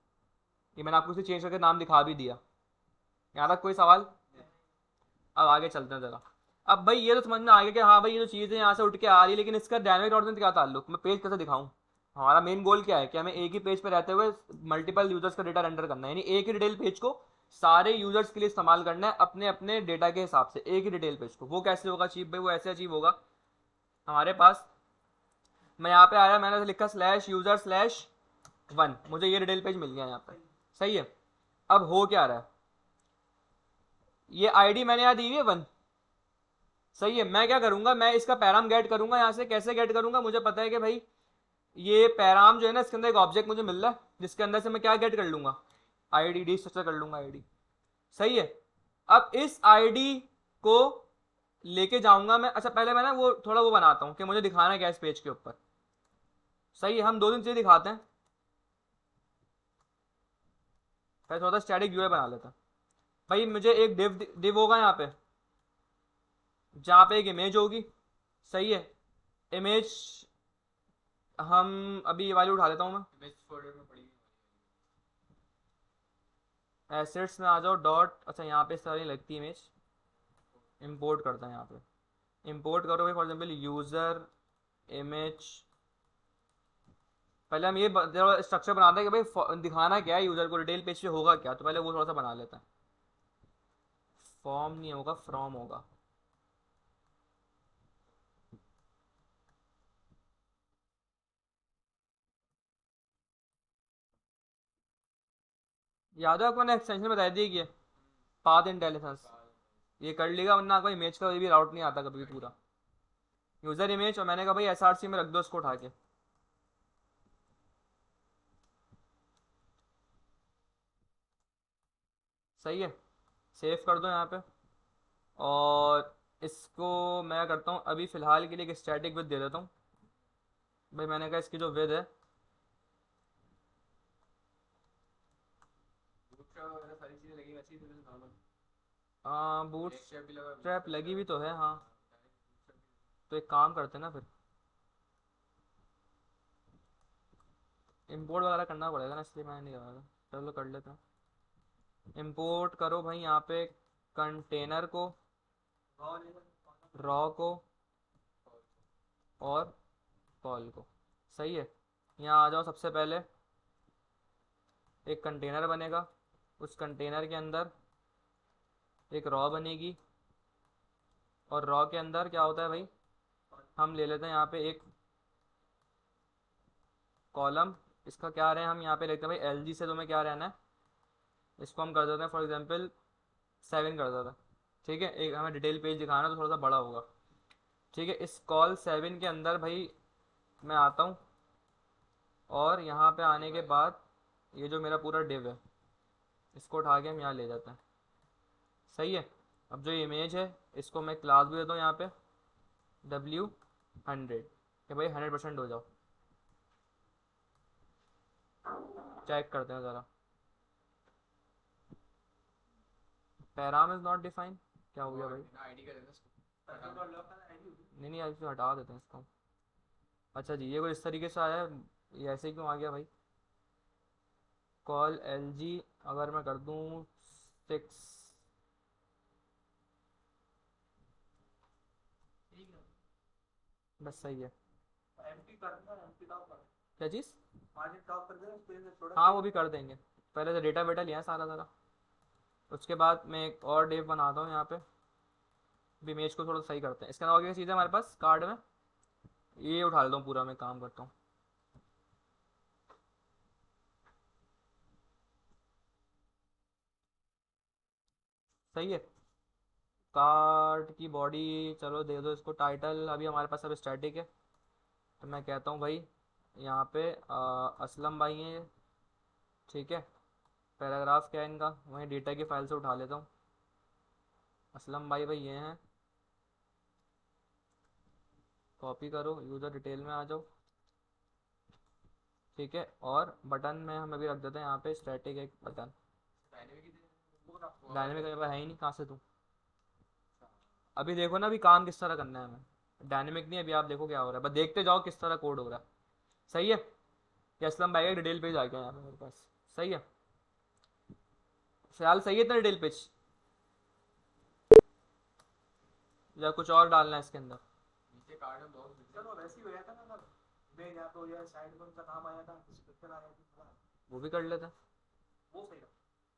ये मैंने आपको इसे चेंज करके नाम दिखा भी दिया। यहाँ तक कोई सवाल? अब आगे चलते हैं जरा। अब भाई ये तो समझ में आ गया कि हाँ भाई ये जो चीज़ है यहाँ से उठ के आ रही है, लेकिन इसका डायनामिक राउटिंग से क्या ताल्लुक, मैं पेज कैसे दिखाऊँ। हमारा मेन गोल क्या है कि हमें एक ही पेज पे रहते हुए मल्टीपल यूजर्स का डेटा रेंडर करना है, यानी एक ही डिटेल पेज को सारे यूजर्स के लिए इस्तेमाल करना है अपने अपने डेटा के हिसाब से, एक ही डिटेल पेज को। वो कैसे होगा अचीव भाई, वो ऐसे अचीव होगा हमारे पास, मैं यहाँ पे आया, मैंने लिखा स्लैश यूजर स्लैश 1, मुझे ये डिटेल पेज मिल गया यहाँ पे। सही है, अब हो क्या रहा है, ये ID मैंने यहाँ दी हुई है 1। सही है, मैं क्या करूंगा, मैं इसका पैराम गेट करूंगा यहाँ से। कैसे गेट करूंगा, मुझे पता है कि भाई ये पैराम जो है ना, इसके अंदर एक ऑब्जेक्ट मुझे मिल रहा है जिसके अंदर से मैं क्या गेट कर लूंगा, ID स्ट्रक्चर कर लूंगा ID। सही है, अब इस ID को लेके जाऊंगा मैं। अच्छा पहले मैं ना वो थोड़ा वो बनाता हूँ कि मुझे दिखाना है क्या इस पेज के ऊपर। सही है, हम दो दिन चीजें दिखाते हैं, पहले थोड़ा सा स्टैटिक यूआई बना लेता हूँ। भाई मुझे एक डिव होगा यहाँ पे, जहाँ पे एक इमेज होगी। सही है, इमेज हम अभी ये वाली उठा लेता हूँ मैं, इमेज फोल्डर में पड़ी एसेट्स में आ जाओ डॉट, अच्छा यहाँ पे इस तरह नहीं लगती इमेज, इंपोर्ट करता है यहाँ पे। इंपोर्ट करोगे फॉर एग्जाम्पल यूज़र इमेज, पहले हम ये स्ट्रक्चर बनाते हैं कि भाई दिखाना क्या है यूज़र को, डिटेल पेज पे होगा क्या, तो पहले वो थोड़ा सा बना लेता है। फॉर्म नहीं होगा, फ्रॉम होगा। याद है आपको मैंने एक्सटेंशन बता दी कि पाथ इंटेलिजेंस, ये कर लेगा, वरना कोई इमेज का भी राउट नहीं आता कभी भी पूरा। यूज़र इमेज, और मैंने कहा भाई SRC में रख दो इसको उठा के। सही है, सेव कर दो यहाँ पे, और इसको मैं करता हूँ अभी फ़िलहाल के लिए एक स्टैटिक विद दे देता हूँ। भाई मैंने कहा इसकी जो विद है, बूटस्ट्रैप वगैरह सारी चीजें लगी वैसी ही नॉर्मल बूट स्ट्रैप भी लगा, स्ट्रैप लगी भी तो है हाँ। तो एक काम करते हैं ना, फिर इंपोर्ट वगैरह करना पड़ेगा ना, इसलिए मैं नहीं कर रहा था। चलो कर लेते हैं, इंपोर्ट करो भाई यहाँ पे कंटेनर को, रॉ को और कॉल को। सही है, यहाँ आ जाओ, सबसे पहले एक कंटेनर बनेगा, उस कंटेनर के अंदर एक रॉ बनेगी, और रॉ के अंदर क्या होता है भाई, हम ले लेते हैं यहाँ पे एक कॉलम। इसका क्या रहे हैं, हम यहाँ पे लेते हैं भाई LG से तुम्हें क्या रहना है, इसको हम कर देते हैं फॉर एग्जांपल 7 कर देते हैं, ठीक है, एक हमें डिटेल पेज दिखाना तो थोड़ा सा बड़ा होगा। ठीक है, इस कॉल 7 के अंदर भाई मैं आता हूँ, और यहाँ पे आने के बाद ये जो मेरा पूरा डिव है इसको उठा के हम यहाँ ले जाते हैं। सही है। अब जो इमेज है इसको मैं क्लास भी देता हूँ यहाँ पे W100, कि भाई 100% हो जाओ। चेक करते हैं ज़रा। पैराम इज़ नॉट डिफाइन, क्या हो गया भाई? आईडी का देना इसको। नहीं नहीं, ऐसे हटा देते हैं इसको। अच्छा जी, ये कुछ इस तरीके से आया है, ये ऐसे क्यों आ गया भाई? कॉल LG अगर मैं कर दूँ 6, ठीक है। बस सही है। एमपी करना है, एमपी टॉप कर, क्या चीज़? मार्जिन टॉप कर दे, स्पेस में थोड़ा हाँ वो भी कर देंगे। पहले तो डेटा वेटा लिया है सारा सारा, उसके बाद मैं एक और डेव बनाता हूँ यहाँ पे भी। इमेज को थोड़ा सही करते हैं। इसके अलावा क्या चीज़ है हमारे पास कार्ड में, ये उठा लेता हूँ पूरा, मैं काम करता हूँ। सही है। कार्ड की बॉडी चलो दे दो इसको टाइटल, अभी हमारे पास अब स्टैटिक है, तो मैं कहता हूँ भाई यहाँ पे असलम भाई हैं ये, ठीक है। पैराग्राफ क्या है इनका, वहीं डेटा की फाइल से उठा लेता हूँ। असलम भाई भाई ये हैं, कॉपी करो, यूज़र डिटेल में आ जाओ, ठीक है। और बटन में हम अभी रख देते हैं यहाँ पे स्टैटिक एक बटन। डायनेमिक ही दे। डायनेमिक है ही नहीं, कहाँ से दूँ? अभी देखो ना, अभी काम किस तरह करना है हमें, डायनेमिक नहीं। अभी आप देखो क्या हो रहा है, बस देखते जाओ किस तरह कोड हो रहा है। सही है। ये असलम भाई का डिटेल पेज आ गया यहाँ पे मेरे पास। सही है, फिलहाल सही है इतना डिटेल पेज, या कुछ और डालना है इसके अंदर? नीचे कार्ड में बहुत मिलते चलो वैसे ही हो जाता ना, मैं यहाँ पे हो जाए, साइड में उनका नाम आया था, डिस्क्रिप्शन आया था, वो भी कर लेते हैं, वो सही था।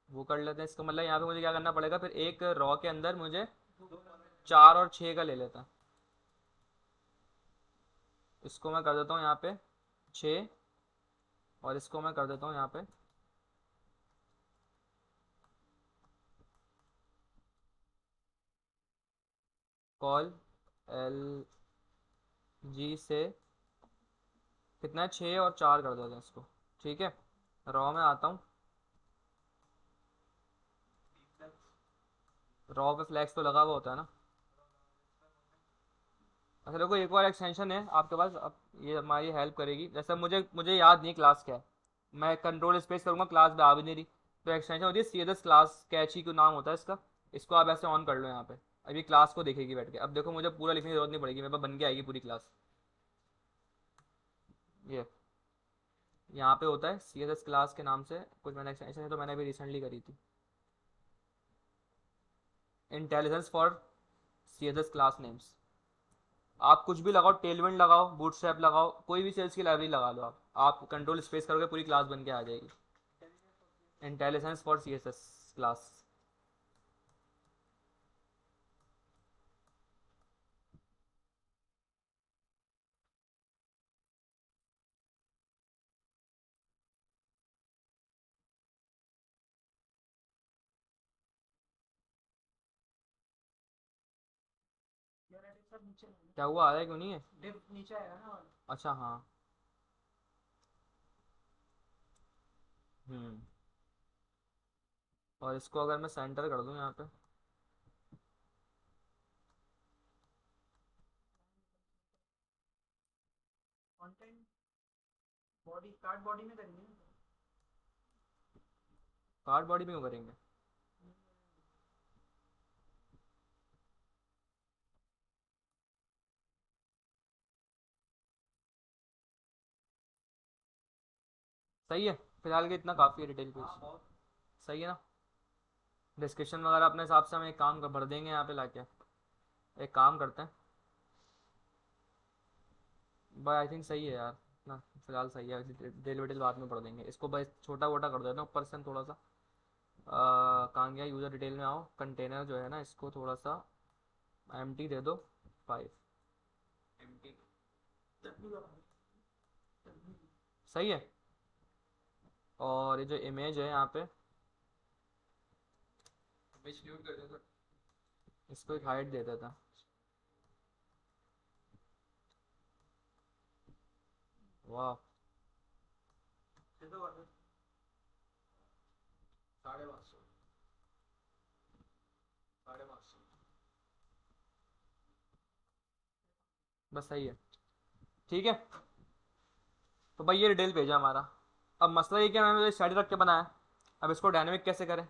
वो कर लेते हैं। इसका मतलब यहाँ पे मुझे क्या करना पड़ेगा फिर, एक रॉ के अंदर मुझे दो 4 और 6 का ले लेता है। इसको मैं कर देता हूँ यहाँ पे 6, और इसको मैं कर देता हूँ यहाँ पे कॉल LG से कितना है, 6 और 4 कर देते हैं इसको। ठीक है, रॉ में आता हूँ। रॉ पे फ्लैक्स तो लगा हुआ होता है ना? अच्छा देखो, एक और एक्सटेंशन है आपके पास, अब ये हमारी हेल्प करेगी। जैसे मुझे मुझे याद नहीं क्लास क्या है, मैं कंट्रोल स्पेस करूँगा, क्लास में आ भी नहीं रही, तो एक्सटेंशन होती है CSS क्लास कैची को नाम होता है इसका। इसको आप ऐसे ऑन कर लो यहाँ पे, अभी क्लास को देखेगी बैठ के। अब देखो मुझे पूरा लिखने की जरूरत नहीं पड़ेगी, मेरे पास बन के आएगी पूरी क्लास। ये यहाँ पे होता है CSS क्लास के नाम से कुछ, मैंने एक्सटेंशन है तो मैंने अभी रिसेंटली करी थी, intelligence for CSS class names. आप कुछ भी लगाओ, टेलविंड लगाओ, बूटस्ट्रैप लगाओ, कोई भी सेल्स की लाइब्रेरी लगा लो आप कंट्रोल स्पेस करोगे पूरी क्लास बन के आ जाएगी। Intelligence for CSS class. मेरा डिप सब नीचे क्या हुआ, आ रहा है क्यों नहीं है? डिप नीचे आएगा ना वाला। अच्छा हाँ। हम्म। और इसको अगर मैं सेंटर कर दूं यहाँ पे, कंटेंट बॉडी, कार्ड बॉडी में करेंगे ना? कार्ड बॉडी में क्यों करेंगे? सही है, फिलहाल के इतना काफ़ी है डिटेल हाँ पेज। बहुत। सही है ना? डिस्क्रिप्शन वगैरह अपने हिसाब से हम एक काम भर देंगे यहाँ पे लाके। एक काम करते हैं, बस आई थिंक सही है यार ना, फिलहाल सही है। डिटेल विटेल बाद में पढ़ देंगे इसको, बस छोटा वोटा कर देते हैं ऊपर से हम थोड़ा सा। कहाँ गया, यूज़र डिटेल में आओ, कंटेनर जो है ना इसको थोड़ा सा empty दे दो 5। एमटी सही है। और ये जो इमेज है यहाँ पे, इमेज क्लियर कर दो सर। इसको एक हाइट दे देता। वाह। दे दो ऑर्डर। 550 550 बस सही है। ठीक है, तो भाई ये डिटेल पेज है हमारा। अब मसला ये क्या, मैंने स्टडी रख के बनाया, अब इसको डायनेमिक कैसे करें।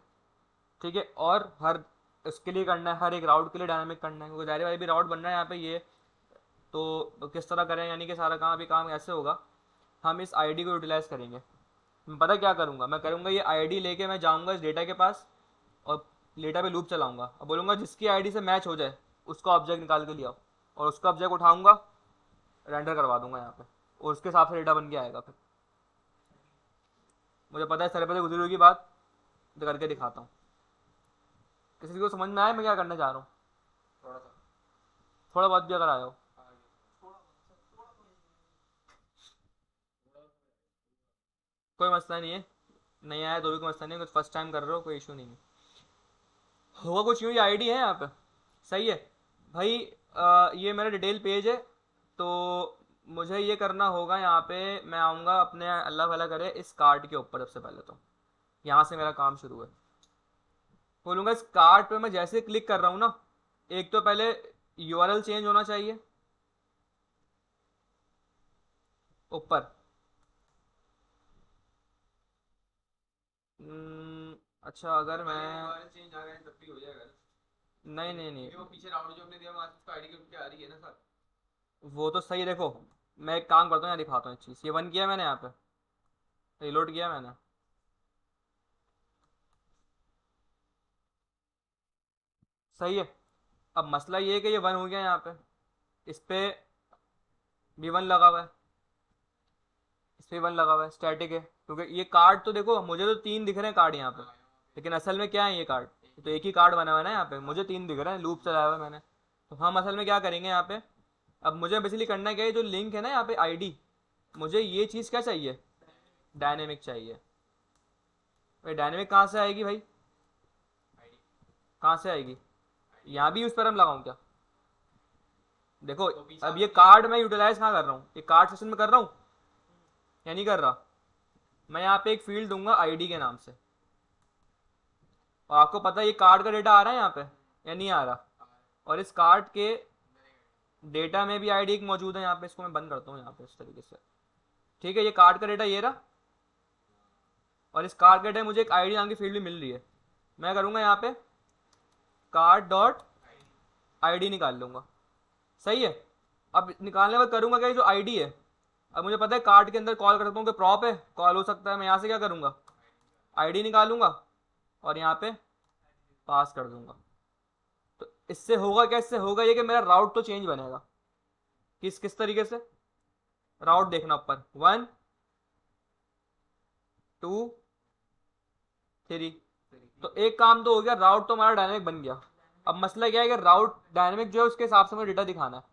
ठीक है, और हर इसके लिए करना है, हर एक राउट के लिए डायनेमिक करना है, क्योंकि ज़ाहिर भाई भी राउट बन रहा है यहाँ पे ये। तो किस तरह करें, यानी कि सारा काम अभी काम ऐसे होगा, हम इस आईडी को यूटिलाइज़ करेंगे। मैं पता क्या करूँगा, मैं करूँगा ये आईडी लेके मैं जाऊँगा इस डेटा के पास और डेटा पे लूप चलाऊँगा और बोलूँगा जिसकी आईडी से मैच हो जाए उसका ऑब्जेक्ट निकाल के लिया, और उसका ऑब्जेक्ट उठाऊँगा, रेंडर करवा दूंगा यहाँ पे, और उसके हिसाब से डेटा बन के आएगा। फिर मुझे पता है सर पे से गुजरी हुई बात, तो करके दिखाता हूँ। किसी को समझ में आया मैं क्या करना चाह रहा हूँ? थोड़ा सा थोड़ा बहुत भी अगर आया हो। कोई मसला नहीं है, नहीं आया तो भी कोई मसला नहीं है, कुछ फर्स्ट टाइम कर रहे हो कोई इशू नहीं है। होगा कुछ यूँ ही आईडी है यहाँ पे। सही है भाई। ये मेरा डिटेल पेज है, तो मुझे ये करना होगा यहाँ पे, मैं आऊँगा अपने अल्लाह भला करे इस कार्ड के ऊपर। सबसे पहले तो यहाँ से मेरा काम शुरू है। बोलूँगा इस कार्ड पे मैं जैसे क्लिक कर रहा हूँ ना, एक तो पहले यूआरएल चेंज होना चाहिए ऊपर। अच्छा अगर मैं, हमारे चेंज आ गए तब भी हो जाएगा ना? नहीं नहीं नहीं, क्योंकि वो पीछे राउंड जो हमने दिया वहाँ से आईडी के आ रही है ना सर। वो तो सही है। देखो मैं एक काम करता हूँ, यहाँ दिखाता हूँ एक चीज़। ये वन किया मैंने, यहाँ पे रिलोड किया मैंने, सही है। अब मसला ये है कि ये वन हो गया यहाँ पे, इस पे भी वन लगा हुआ है, इस पे वन लगा हुआ है, स्टैटिक है। क्योंकि ये कार्ड तो देखो मुझे तो तीन दिख रहे हैं कार्ड यहाँ पे, लेकिन असल में क्या है ये कार्ड, तो एक ही कार्ड बना हुआ है ना यहाँ पे, मुझे तीन दिख रहे हैं, लूप चलाया हुआ है मैंने। तो हम असल में क्या करेंगे यहाँ पे, अब मुझे बेसिकली करना क्या है, जो लिंक है ना यहाँ पे आईडी, मुझे ये चीज़ क्या चाहिए, डायनेमिक चाहिए। भाई डायनेमिक कहाँ से आएगी भाई, कहाँ से आएगी? यहाँ भी उस पर हम लगाऊँ क्या? देखो तो पीछे अब आपको ये क्या कार्ड मैं यूटिलाइज कहाँ कर रहा हूँ, ये कार्ड सेशन में कर रहा हूँ या नहीं कर रहा? मैं यहाँ पे एक फील्ड दूंगा आईडी के नाम से, और आपको पता है ये कार्ड का डेटा आ रहा है यहाँ पे या नहीं आ रहा? और इस कार्ड के डेटा में भी आईडी एक मौजूद है यहाँ पे, इसको मैं बंद करता हूँ यहाँ पे इस तरीके से। ठीक है, ये कार्ड का डेटा ये रहा, और इस कार्ड के डेटा में मुझे एक आईडी नाम की फील्ड भी मिल रही है। मैं करूँगा यहाँ पे कार्ड डॉट आईडी निकाल लूँगा। सही है। अब निकालने पर करूँगा क्या, जो आईडी है, अब मुझे पता है कार्ड के अंदर कॉल कर सकता हूँ कि प्रॉप है, कॉल हो सकता है। मैं यहाँ से क्या करूँगा, आईडी निकालूंगा और यहाँ पे पास कर दूंगा। तो इससे होगा क्या, इससे होगा ये कि मेरा राउट तो चेंज बनेगा। किस किस तरीके से? राउट देखना ऊपर, 1 2 3। तो एक काम तो हो गया, राउट तो हमारा डायनेमिक बन गया। अब मसला क्या है कि राउट डायनेमिक जो है उसके हिसाब से मुझे डेटा दिखाना है।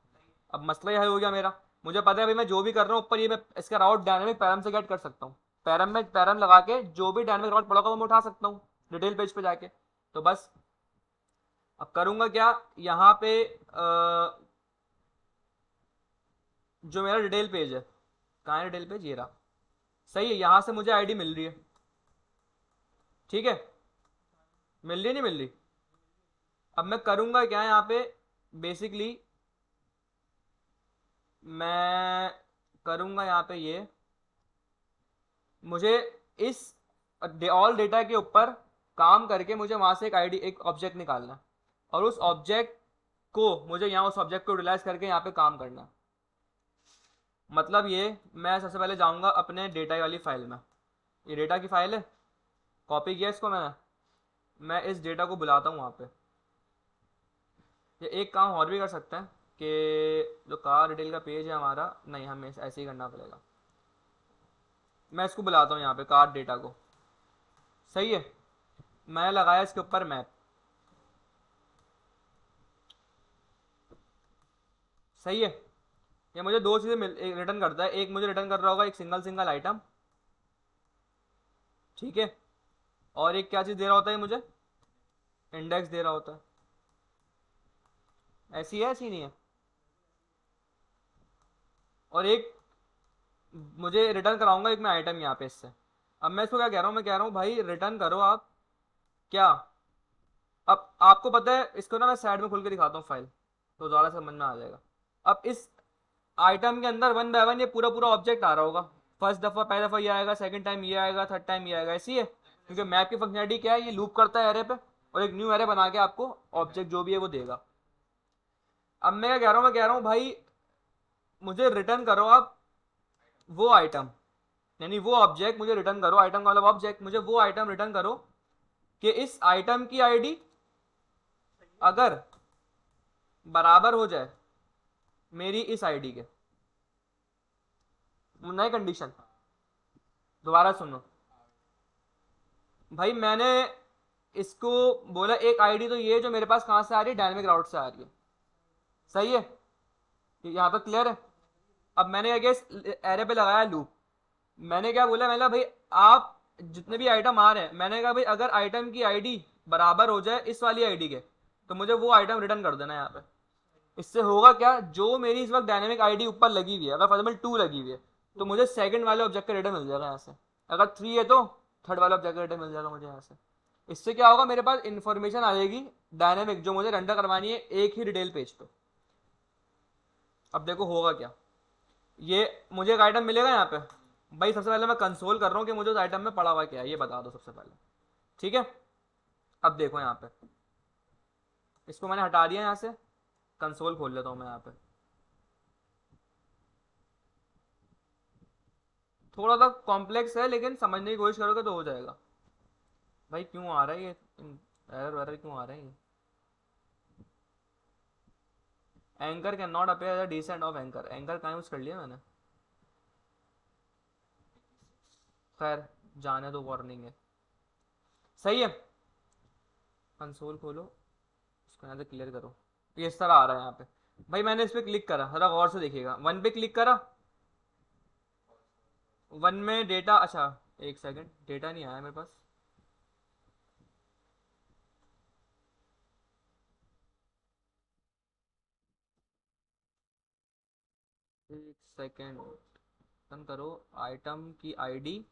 अब मसला यह हो गया मेरा, मुझे पता है भाई मैं जो भी कर रहा हूँ ऊपर, ये मैं इसका राउट डायनेमिक पैरम से गेट कर सकता हूँ। पैरम में पैरम लगा के जो भी डायनेमिक राउट पड़ा होगा वो मैं उठा सकता हूँ डिटेल पेज पे जाके। तो बस अब करूँगा क्या, यहाँ पे जो मेरा डिटेल पेज है, कहाँ है डिटेल पेज, ये रहा। सही है, यहाँ से मुझे आईडी मिल रही है। ठीक है, मिल रही नहीं मिल रही? अब मैं करूँगा क्या यहाँ पे, बेसिकली मैं करूँगा यहाँ पे ये, मुझे इस ऑल डेटा के ऊपर काम करके मुझे वहाँ से एक आईडी एक ऑब्जेक्ट निकालना है, और उस ऑब्जेक्ट को मुझे यहाँ उस ऑब्जेक्ट को यूटिलाइज करके यहाँ पे काम करना है। मतलब ये, मैं सबसे पहले जाऊँगा अपने डेटा वाली फाइल में, ये डेटा की फाइल है, कॉपी किया इसको मैंने, मैं इस डेटा को बुलाता हूँ वहाँ पे। ये एक काम और भी कर सकते हैं कि जो कार डिटेल का पेज है हमारा, नहीं हमें ऐसे ही करना पड़ेगा। मैं इसको बुलाता हूँ यहाँ पे कार डेटा को। सही है, मैं लगाया इसके ऊपर मैप। सही है, ये मुझे दो चीज़ें रिटर्न करता है। एक मुझे रिटर्न कर रहा होगा एक सिंगल सिंगल आइटम, ठीक है, और एक क्या चीज़ दे रहा होता है मुझे, इंडेक्स दे रहा होता है। ऐसी है, ऐसी नहीं है। और एक मुझे रिटर्न कराऊंगा एक मैं आइटम यहाँ पे इससे। अब मैं इसको क्या कह रहा हूँ, मैं कह रहा हूँ भाई रिटर्न करो आप। क्या? अब आपको पता है, इसको ना मैं साइड में खोल के दिखाता हूँ फाइल, तो ज़्यादा समझ में आ जाएगा। अब इस आइटम के अंदर वन बाय वन ये पूरा पूरा ऑब्जेक्ट आ रहा होगा। फर्स्ट दफ़ा, पहला दफ़ा ये आएगा, सेकंड टाइम ये आएगा, थर्ड टाइम ये आएगा, ऐसी है। क्योंकि मैप की फंक्शनलिटी क्या है, ये लूप करता है एरे पे और एक न्यू एरे बना के आपको ऑब्जेक्ट जो भी है वो देगा। अब मैं क्या कह रहा हूँ, मैं कह रहा हूँ भाई मुझे रिटर्न करो आप वो आइटम, यानी वो ऑब्जेक्ट मुझे रिटर्न करो, आइटम का मतलब ऑब्जेक्ट, मुझे वो आइटम रिटर्न करो कि इस आइटम की आईडी अगर बराबर हो जाए मेरी इस आईडी के। नई कंडीशन, दोबारा सुनो भाई। मैंने इसको बोला एक आईडी तो ये जो मेरे पास कहां से आ रही है, डायनेमिक राउट से आ रही है। सही है, यहां तक क्लियर है। अब मैंने क्या किया, इस एरे पे लगाया लूप। मैंने क्या बोला, मैंने भाई आप जितने भी आइटम आ रहे हैं, मैंने कहा भाई अगर आइटम की आईडी बराबर हो जाए इस वाली आईडी के, तो मुझे वो आइटम रिटर्न कर देना यहाँ पे। इससे होगा क्या, जो मेरी इस वक्त डायनेमिक आईडी ऊपर लगी हुई है, अगर फॉर एग्जाम्पल 2 लगी हुई है, तो मुझे सेकंड वाले ऑब्जेक्ट का रिटर्न मिल जाएगा यहाँ से। अगर 3 है तो थर्ड वाले ऑब्जेक्ट का रिटर्न मिल जाएगा मुझे यहाँ से। इससे क्या होगा, मेरे पास इंफॉर्मेशन आ जाएगी डायनेमिक जो मुझे रेंडर करवानी है एक ही डिटेल पेज पे। अब देखो होगा क्या, ये मुझे एक आइटम मिलेगा यहाँ पे। भाई सबसे पहले मैं कंसोल कर रहा हूँ कि मुझे उस आइटम में पड़ा हुआ क्या है, ये बता दो सबसे पहले। ठीक है, अब देखो यहाँ पे, इसको मैंने हटा दिया यहाँ से। कंसोल खोल लेता हूँ मैं यहाँ पे। थोड़ा सा कॉम्प्लेक्स है लेकिन समझने की कोशिश करोगे तो हो जाएगा। भाई क्यों आ रहा है ये एरर वेरर, क्यों आ रहा है ये? Anchor can not appear as decent of anchor, anchor कहाँ यूज कर लिया मैंने? खैर जाने दो, वार्निंग है। सही है, कंसोल खोलो, उसको यहाँ से क्लियर करो। ये इस तरह आ रहा है यहाँ पे। भाई मैंने इस पर क्लिक करा, थोड़ा गौर से देखिएगा, वन पे क्लिक करा। वन में डेटा, अच्छा एक सेकंड, डेटा नहीं आया मेरे पास। एक सेकंड, रन करो। आइटम की आईडी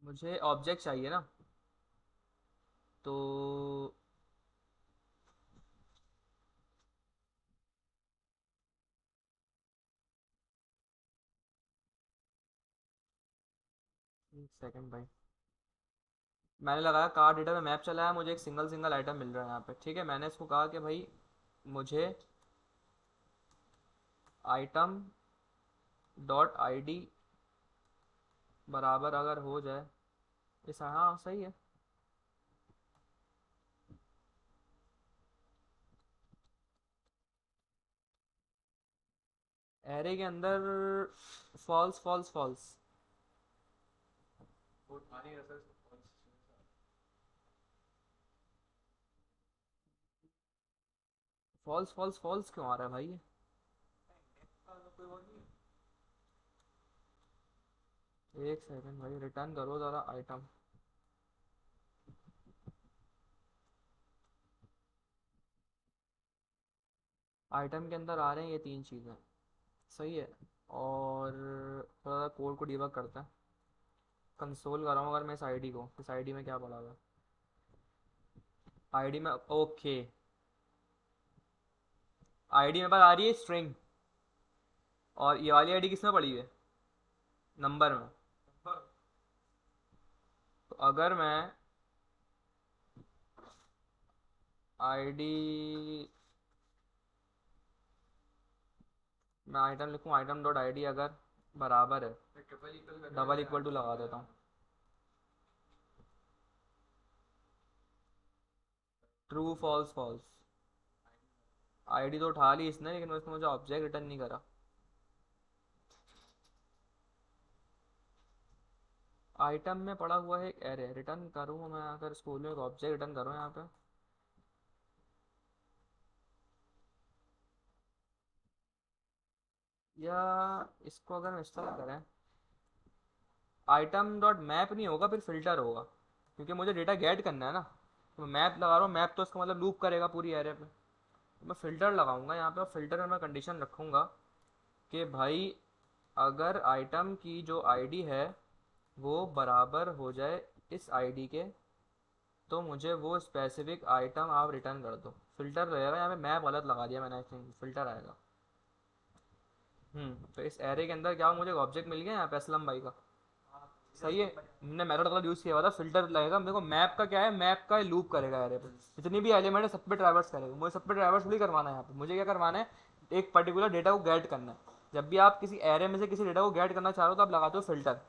मुझे ऑब्जेक्ट चाहिए ना, तो एक सेकंड भाई। मैंने लगाया कार डेटा में मैप चला है, मुझे एक सिंगल सिंगल आइटम मिल रहा है यहाँ पे। ठीक है, मैंने इसको कहा कि भाई मुझे आइटम डॉट आईडी बराबर अगर हो जाए इस, हाँ सही है। एरे के अंदर फॉल्स फॉल्स फॉल्स, वो था नहीं ऐसा। फॉल्स फॉल्स फॉल्स क्यों आ रहा है भाई ये? एक सेकंड भाई, रिटर्न करो ज़रा आइटम। आइटम के अंदर आ रहे हैं ये 3 चीज़ें, सही है। और थोड़ा कोड को डिबग करता है। कंसोल कर रहा हूँ अगर मैं इस आईडी को, इस आईडी में क्या पड़ा हुआ है? आईडी में ओके, आईडी में पास आ रही है स्ट्रिंग, और ये वाली आईडी किस में पड़ी हुई है? नंबर में। तो अगर मैं आईडी मैं आइटम लिखूँ, आइटम डॉट आईडी अगर बराबर है, डबल इक्वल टू लगा देता हूँ, ट्रू फॉल्स फॉल्स। आईडी तो उठा ली इसने, लेकिन उसने मुझे ऑब्जेक्ट रिटर्न नहीं करा। आइटम में पड़ा हुआ है एक एरे, रिटर्न करूँ मैं अगर स्कूल में एक ऑब्जेक्ट रिटर्न करूँ यहाँ पे? या इसको अगर हम इस तरह करें, आइटम डॉट मैप नहीं होगा, फिर फिल्टर होगा, क्योंकि मुझे डेटा गेट करना है ना। तो मैप लगा रहा हूँ, मैप तो इसका मतलब लूप करेगा पूरी एरे पे। तो मैं फ़िल्टर लगाऊंगा यहाँ पे, और फिल्टर में मैं कंडीशन रखूँगा कि भाई अगर आइटम की जो आईडी है वो बराबर हो जाए इस आईडी के, तो मुझे वो स्पेसिफिक आइटम आप रिटर्न कर दो। फिल्टर रहेगा, यहाँ पे मैप गलत लगा दिया मैंने, आई थिंक फिल्टर आएगा। तो इस एरे के अंदर क्या हो, मुझे एक ऑब्जेक्ट मिल गया यहाँ पे असलम भाई का। सही है, हमने मेथड गलत यूज़ किया हुआ था। फिल्टर लगेगा मेरे को, मैप का क्या है, मैप का लूप करेगा एरे पे, जितनी भी एलिमेंट है सब पे ट्रैवर्स करेगा। मुझे सब पे ट्रैवर्स भी करवाना है यहाँ पे, मुझे क्या करवाना है, एक पर्टिकुलर डेटा को गेट करना है। जब भी आप किसी एरे में से किसी डेटा को गेट करना चाह रहे हो तो आप लगाते हो फिल्टर।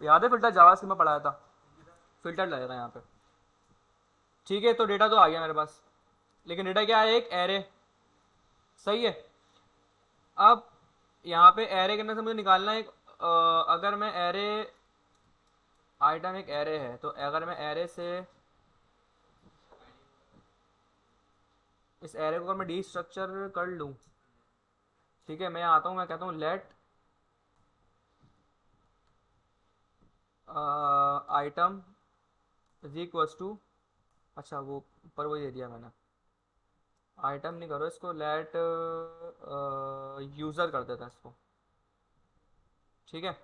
याद है फिल्टर, जावास्क्रिप्ट में पढ़ाया था, फिल्टर लगेगा यहाँ पे। ठीक है, तो डेटा तो आ गया मेरे पास, लेकिन डेटा क्या है, एक एरे। सही है, अब यहाँ पे एरे के अंदर से मुझे निकालना है एक अगर मैं एरे, आइटम एक एरे है, तो अगर मैं एरे से इस एरे को अगर मैं डी स्ट्रक्चर कर लूँ, ठीक है, मैं आता हूँ, मैं कहता हूँ let item is equals to, अच्छा वो ऊपर वही दे दिया मैंने, आइटम नहीं करो इसको, लेट यूज़र कर देता है इसको। ठीक है,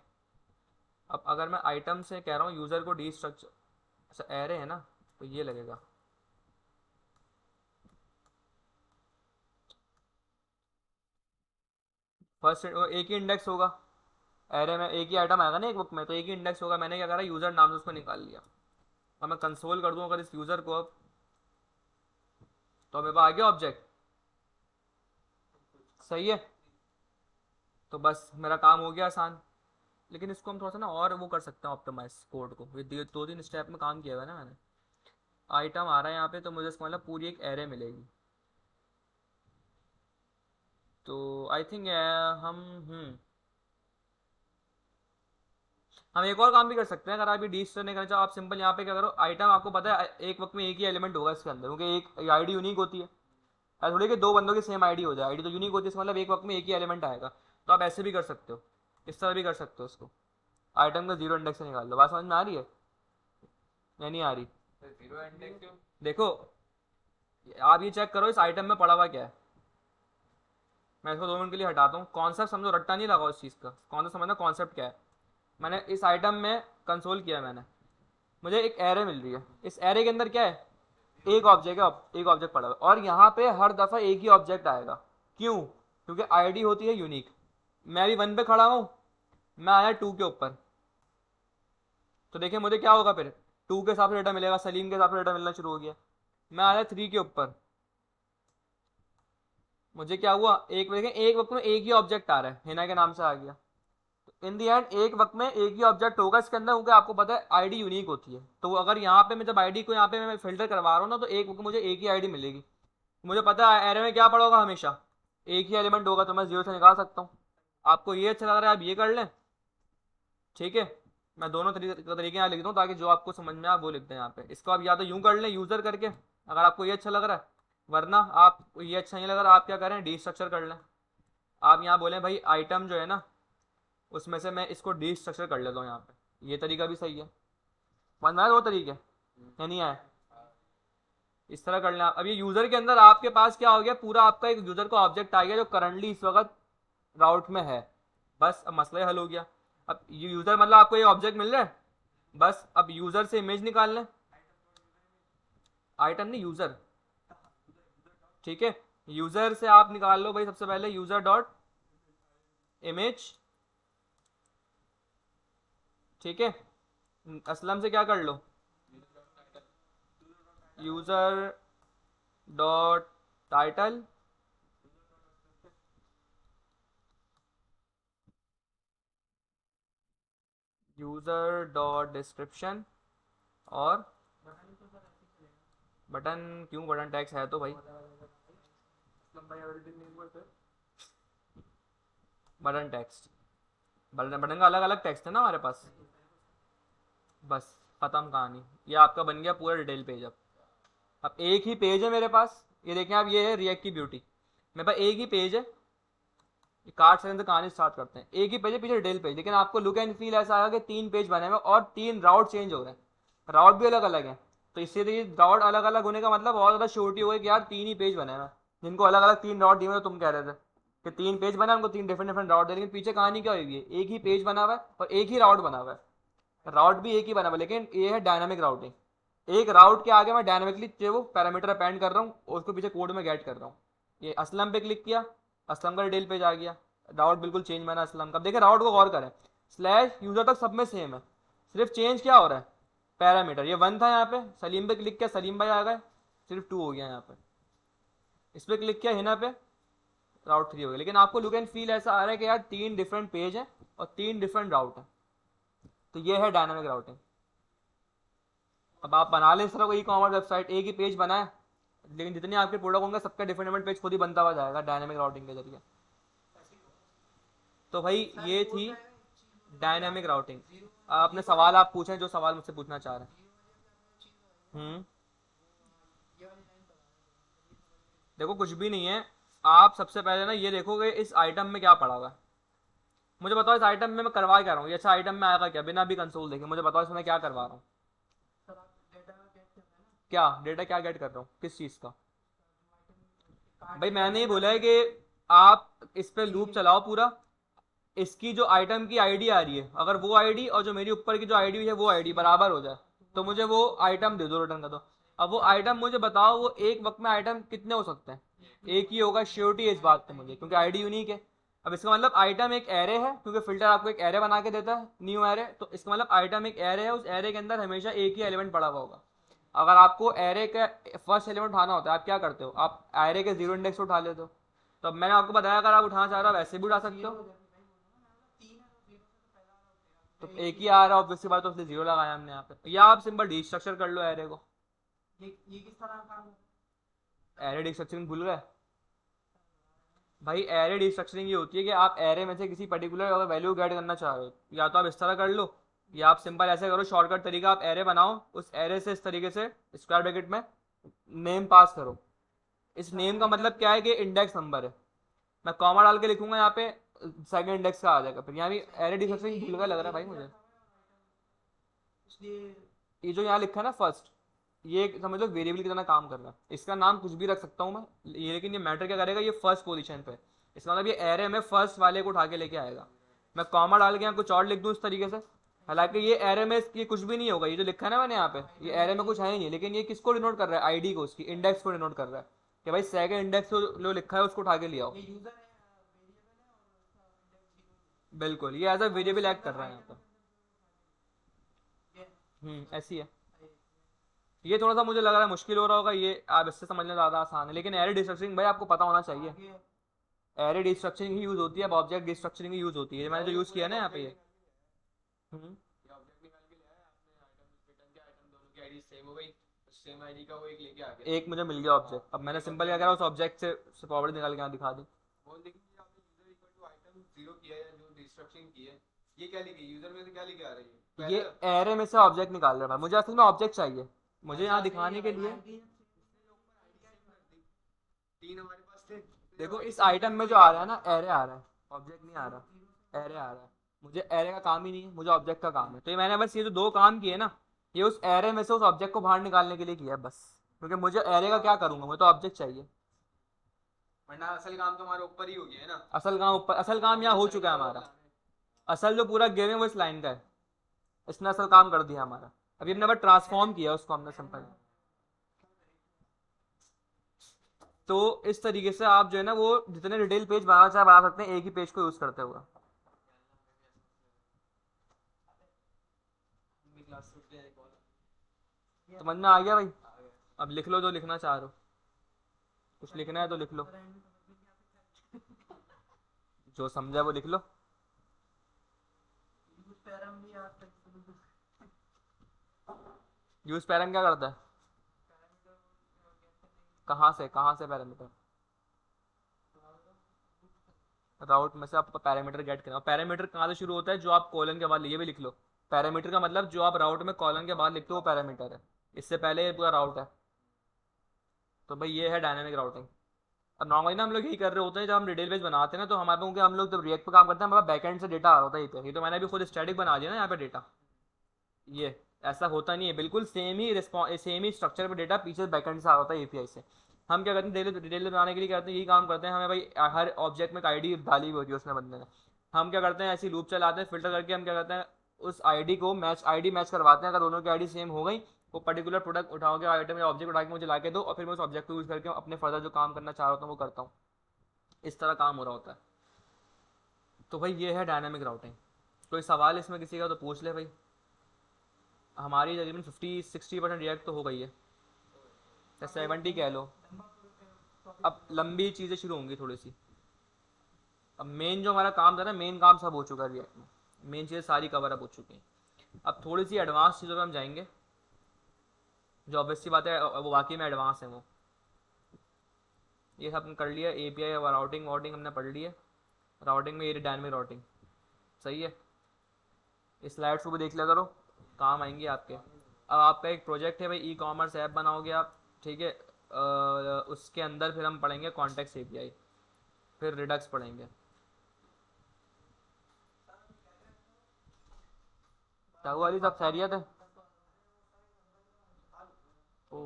अब अगर मैं आइटम से कह रहा हूँ यूज़र को डी स्ट्रक्चर, अच्छा एरे है ना, तो ये लगेगा। फर्स्ट एक ही इंडेक्स होगा, एरे में एक ही आइटम आएगा ना एक वक्त में, तो एक ही इंडेक्स होगा। मैंने क्या करा, यूज़र नाम से उसको निकाल लिया। अब मैं कंसोल कर दूँ अगर इस यूज़र को, अब तो मेरे पास आ गया ऑब्जेक्ट। सही है, तो बस मेरा काम हो गया आसान। लेकिन इसको हम थोड़ा सा ना और वो कर सकते हैं ऑप्टिमाइज कोड को, ये दो तीन स्टेप में काम किया हुआ है ना मैंने। आइटम आ रहा है यहाँ पे, तो मुझे इसका मतलब पूरी एक एरे मिलेगी। तो आई थिंक हम हम्म हम एक और काम भी कर सकते हैं। अगर आप ये डिजिटल नहीं करना चाहो, आप सिंपल यहाँ पे क्या करो, आइटम आपको पता है एक वक्त में एक ही एलिमेंट होगा इसके अंदर, क्योंकि एक आईडी यूनिक होती है। ऐसा थोड़ी कि दो बंदों की सेम आईडी हो जाए, आईडी तो यूनिक होती है, इसका मतलब एक वक्त में एक ही एलिमेंट आएगा। तो आप ऐसे भी कर सकते हो, इस तरह भी कर सकते हो उसको, आइटम का जीरो इंडेक्स से निकाल लो। बात समझ में आ रही है या नहीं आ रही? जीरो इंडेक्स क्यों? देखो, आप ये चेक करो इस आइटम में पड़ा हुआ क्या है। मैं इसको 2 मिनट के लिए हटाता हूँ, कॉन्सेप्ट समझो, रट्टा नहीं लगा उस चीज़ का, कॉन्सेप्ट समझना कॉन्सेप्ट क्या है। मैंने इस आइटम में कंसोल किया, मैंने, मुझे एक एरे मिल रही है। इस एरे के अंदर क्या है, एक ऑब्जेक्ट है, एक ऑब्जेक्ट पड़ा हुआ है, और यहाँ पे हर दफ़ा एक ही ऑब्जेक्ट आएगा। क्यों? क्योंकि आईडी होती है यूनिक। मैं अभी 1 पे खड़ा हूँ, मैं आया 2 के ऊपर, तो देखिए मुझे क्या होगा फिर, 2 के हिसाब से डेटा मिलेगा, सलीम के हिसाब से डेटा मिलना शुरू हो गया। मैं आया 3 के ऊपर, मुझे क्या हुआ, एक देखें एक वक्त में एक ही ऑब्जेक्ट आ रहा है, हिना के नाम से आ गया। इन दी एंड एक वक्त में एक ही ऑब्जेक्ट होगा इसके अंदर, क्योंकि आपको पता है आईडी यूनिक होती है। तो अगर यहाँ पे मैं जब आईडी को यहाँ पे मैं फिल्टर करवा रहा हूँ ना, तो एक वक्त मुझे एक ही आईडी मिलेगी। मुझे पता है एरे में क्या पड़ा होगा, हमेशा एक ही एलिमेंट होगा, तो मैं जीरो से निकाल सकता हूँ। आपको ये अच्छा लग रहा है आप ये कर लें, ठीक है। मैं दोनों तरीके यहाँ लिख दूँ, ताकि जो आपको समझ में आए वो लिख दें यहाँ पे। इसको आप या तो यूँ कर लें यूज़र करके, अगर आपको ये अच्छा लग रहा है, वरना आप ये अच्छा नहीं लग रहा, आप क्या करें, डी स्ट्रक्चर कर लें। आप यहाँ बोलें भाई आइटम जो है ना, उसमें से मैं इसको डी स्ट्रक्चर कर लेता हूँ यहाँ पे, ये तरीका भी सही है। समझ में आया 2 तरीके या नहीं आया? इस तरह कर लें आप। अब ये यूज़र के अंदर आपके पास क्या हो गया, पूरा आपका एक यूज़र का ऑब्जेक्ट आ गया जो करंटली इस वक्त राउट में है। बस अब मसला हल हो गया। अब ये यूज़र मतलब आपको ये ऑब्जेक्ट मिल रहा है, बस अब यूज़र से इमेज निकाल लें, आइटम नहीं यूज़र, ठीक है। यूज़र से आप निकाल लो भाई, सबसे पहले यूज़र डॉट इमेज, ठीक है। असलम से क्या कर लो, user dot title, user dot description, और बटन क्यों, बटन टैक्स है तो भाई, बटन टेक्स्ट, बटन का अलग अलग टेक्स्ट है ना हमारे पास। बस ख़त्म कहानी, ये आपका बन गया पूरा डिटेल पेज। अब एक ही पेज है मेरे पास, ये देखें आप, ये है रिएक्ट की ब्यूटी, मेरे पास एक ही पेज है, कार्ड सेक्शन से कहानी स्टार्ट करते हैं। एक ही पेज है, पीछे डिटेल पेज, लेकिन आपको लुक एंड फील ऐसा आएगा कि 3 पेज बने हुए और 3 राउट चेंज हो रहे हैं, राउट भी अलग अलग है। तो इससे ये राउट अलग अलग होने का मतलब बहुत ज़्यादा श्योरिटी हो गई कि यार 3 ही पेज बने हुए हैं, जिनको अलग अलग 3 राउट दिए हुए, तो तुम कह रहे थे कि 3 पेज बना है, उनको 3 डिफरेंट राउट है, लेकिन पीछे कहानी क्या हुई है, एक ही पेज बना हुआ है और एक ही राउट बना हुआ है, राउट भी एक ही बना हुआ है, लेकिन ये है डायनामिक राउटिंग। एक राउट के आगे मैं डायनामिकली जो वो पैरामीटर अपेंड कर रहा हूँ और उसको पीछे कोड में गेट कर रहा हूँ। ये असलम पे क्लिक किया, असलम का डिटेल पेज आ गया, राउट बिल्कुल चेंज बना असलम का। देखिए राउट को गौर करें, स्लैश यूजर तक सब में सेम है, सिर्फ चेंज क्या हो रहा है, पैरामीटर। ये 1 था यहाँ पे, सलीम पे क्लिक किया, सलीम भाई आ गए, सिर्फ 2 हो गया यहाँ पे। इस पर क्लिक किया हिना पे, राउट 3 हो गया। लेकिन आपको लुक एंड फील ऐसा आ रहा है कि यार 3 डिफरेंट पेज है और 3 डिफरेंट राउट है। तो ये है डायनामिक राउटिंग। अब आप बना लें इस तरह को ई कॉमर्स वेबसाइट, एक ही पेज बनाए, लेकिन जितने आपके प्रोडक्ट होंगे सबका डिफरेंट डिफरेंट पेज खुद ही बनता हुआ जाएगा डायनामिक राउटिंग के जरिए। तो भाई ये थी डायनामिक राउटिंग। अपने सवाल आप पूछें, जो सवाल मुझसे पूछना चाह रहे हैं। हम्म देखो कुछ भी नहीं है, आप सबसे पहले ना ये देखोगे इस आइटम में क्या पड़ा हुआ है। मुझे बताओ इस आइटम में मैं करवा क्या रहा हूँ, ये अच्छा आइटम में आएगा क्या, बिना भी कंसोल देखे मुझे बताओ इसमें मैं क्या करवा रहा हूँ। सर आप डेटा गेट कर रहे हैं ना, क्या डेटा क्या गेट कर रहा हूँ, किस चीज़ का। कार्ड भाई के मैंने ही अंदर बोला है आपने कि आप इस पे लूप चलाओ पूरा, इसकी जो आइटम की आईडी आ रही है, अगर वो आईडी और जो मेरी ऊपर की जो आईडी है वो आईडी बराबर हो जाए तो मुझे वो आइटम दे दो, रिटर्न कर दो। अब वो आइटम मुझे बताओ वो एक वक्त में आइटम कितने हो सकते हैं, एक ही होगा, श्योरिटी है इस बात पे मुझे, क्योंकि आईडी यूनिक है। अब इसका मतलब आइटम एक एरे है, क्योंकि फिल्टर आपको एक एरे बना के देता है, न्यू एरे, तो इसका मतलब आइटम एक एरे है, उस एरे के अंदर हमेशा एक ही एलिमेंट पड़ा हुआ होगा। अगर आपको एरे का फर्स्ट एलिमेंट उठाना होता है, आप क्या करते हो, आप एरे के 0 इंडेक्स उठा लेते हो। तो अब मैंने आपको बताया अगर आप उठाना चाह रहे हो वैसे भी उठा सकते हो। तो एक ही आ रहा है ऑब्वियसली बात, तो इसलिए 0 लगाया हमने यहाँ पे। या आप सिंपल डिस्ट्रक्चर कर लो एरे को। ये किस तरह का काम एरे डिस्ट्रक्चरिंग भूल गए भाई, एरे डिस्ट्रक्चरिंग ये होती है कि आप एरे में से किसी पर्टिकुलर अगर वैल्यू गेट करना चाह रहे हो, या तो आप इस तरह कर लो, या आप सिंपल ऐसे करो, शॉर्टकट तरीका, आप एरे बनाओ, उस एरे से इस तरीके से स्क्वायर ब्रैकेट में नेम पास करो। इस नेम का मतलब क्या है कि इंडेक्स नंबर है, मैं कॉमा डाल के लिखूंगा यहाँ पे, सेकंड इंडेक्स का आ जाएगा, फिर यहाँ भी एरे डिस्ट्रक्चरिंग भूल गया लग रहा है भाई मुझे। इसलिए ये जो यहाँ लिखा है ना फर्स्ट, ये एक समझ लो वेरिएबल की तरह काम कर रहा है, इसका नाम कुछ भी रख सकता हूँ मैं ये, लेकिन ये मैटर क्या करेगा, ये फर्स्ट पोजीशन पे, इसका मतलब ये एरे में फर्स्ट वाले को उठा के लेके आएगा। मैं कॉमा डाल के यहाँ कुछ और लिख दूँ इस तरीके से, हालांकि ये एरे में ये कुछ भी नहीं होगा, ये जो लिखा है ना मैंने यहाँ पे, ये एरे में कुछ है ही नहीं, लेकिन ये किसको डिनोट कर रहा है, आईडी को, उसकी इंडेक्स को डिनोट कर रहा है कि भाई सेकंड इंडेक्स जो लिखा है उसको उठा के ले आओ। ये यूजर है वेरिएबल है और उसका इंडेक्स 0 बिल्कुल, ये एज अ वेरिएबल एक्ट कर रहा है यहाँ पे। ये ऐसी है। ये थोड़ा सा मुझे लग रहा है मुश्किल हो रहा होगा, ये आप इससे समझना ज़्यादा आसान है, लेकिन एरे डिस्ट्रक्चरिंग भाई आपको पता होना चाहिए। आगे एरे डिस्ट्रक्चरिंग ही यूज़ होती है, अब ऑब्जेक्ट डिस्ट्रक्चरिंग ही यूज़ होती है, मैंने जो यूज़ किया ना यहाँ पे ये। हम्म, ये ऑब्जेक्ट निकाल के ले आया आपने, आइटम रिटर्न के आइटम दोनों की आईडी सेम हो गई, सेम आईडी का वो एक लेके आ गया। एक मुझे मिल गया ऑब्जेक्ट, अब मैंने सिंपल क्या करा, उस ऑब्जेक्ट से प्रॉपर्टी निकाल के यहाँ दिखा दी। वो लेकिन ये आपने यूजर इक्वल टू आइटम 0 किया है, जो डिस्ट्रक्शन की है, ये क्या लिखी यूजर में से क्या लिखे आ रही है ये पहले। एरे में से ऑब्जेक्ट निकाल रहा है, मुझे असल में ऑब्जेक्ट चाहिए, मुझे यहाँ दिखाने के लिए। तीन हमारे पास थे, देखो इस आइटम में जो आ रहा है ना, एरे आ रहा है, ऑब्जेक्ट नहीं आ रहा, एरे आ रहा है। मुझे एरे का काम ही नहीं है, मुझे ऑब्जेक्ट का काम है, तो ये मैंने बस ये जो 2 काम किए ना, ये उस एरे में से उस ऑब्जेक्ट को बाहर निकालने के लिए किया है बस, क्योंकि मुझे एरे का क्या करूंगा, मुझे तो ऑब्जेक्ट चाहिए। वरना असल काम तो हमारे ऊपर ही हो गया है ना। असल काम ऊपर, असल काम यहाँ हो चुका है हमारा, असल जो पूरा गेम है वो इस लाइन का है, इसने असल काम कर दिया हमारा। अभी हमने बस ट्रांसफॉर्म किया उसको हमने सिंपल। तो इस तरीके से आप जो है ना वो जितने डिटेल पेज बनाना चाहे बना सकते हैं एक ही पेज को यूज करते हुए। समझ में आ गया भाई, अब लिख लो जो लिखना चाह रहे हो, कुछ लिखना है तो लिख लो, जो समझा वो लिख लो। यूज पैरम भी आज तक यूज पैरम क्या करता है, कहाँ से पैरामीटर, राउट में से आप पैरामीटर गेट करना, पैरामीटर कहाँ से शुरू होता है, जो आप कॉलन के बाद, ये भी लिख लो, पैरामीटर का मतलब जो आप राउट में कॉलन के बाद लिखते हो वो पैरामीटर है, इससे पहले ये पूरा राउट है। तो भाई ये है डायनामिक राउटिंग। अब नॉर्मली ना हम लोग यही कर रहे होते हैं, जब हम डिटेल पेज बनाते हैं ना तो हमारे को क्या, हम लोग जब रिएक्ट पे काम करते हैं हमारे बैकएंड से डेटा आ रहा होता है ये तो मैंने अभी खुद स्टैटिक बना दिया ना यहाँ पे डेटा। ये ऐसा होता नहीं है, बिल्कुल सेम ही स्ट्रक्चर पे डेटा पीछे बैकएंड से आ रहा होता है एपीआई से। हम क्या करते हैं, डिटेल बनाने के लिए करते हैं, यही काम करते हैं, हमें भाई हर ऑब्जेक्ट में एक आईडी डाली हुई होती है उसने बंदे ने। हम क्या करते हैं, ऐसी लूप चलाते हैं, फिल्टर करके हम क्या करते हैं, उस आईडी को आईडी मैच करवाते हैं। अगर दोनों की आईडी सेम हो गई, वो पर्टिकुलर प्रोडक्ट उठाओ के आइटम या ऑब्जेक्ट उठा के मुझे ला के दो, और फिर मैं उस ऑब्जेक्ट को यूज़ करके अपने फर्दर जो काम करना चाह रहा हूँ वो करता हूँ। इस तरह काम हो रहा होता है। तो भाई ये है डायनामिक राउटिंग। कोई सवाल इसमें किसी का तो पूछ ले भाई। हमारी तकरीबन 50-60% रिएक्ट तो हो गई है, या 70 कह लो। अब लंबी चीज़ें शुरू होंगी थोड़ी सी। अब मेन जो हमारा काम था ना, मेन काम सब हो चुका है रिएक्ट में, मेन चीज़ें सारी कवर अप हो चुकी हैं। अब थोड़ी सी एडवांस चीज़ों पे हम जाएंगे, जो ऑब्वियस सी बात है वो वाकई में एडवांस है वो। ये सब हमने कर लिया, एपीआई और राउटिंग वाउटिंग हमने पढ़ ली है। राउटिंग में ये डायनेमिक राउटिंग सही है। इस स्लाइड्स को भी देख लिया करो, काम आएंगी आपके। अब आपका एक प्रोजेक्ट है भाई, ई कॉमर्स ऐप बनाओगे आप, ठीक है। उसके अंदर फिर हम पढ़ेंगे कॉन्टेक्स्ट एपीआई, फिर रिडक्स पढ़ेंगे। क्या हुआ अली, सब खैरियत है? ओ,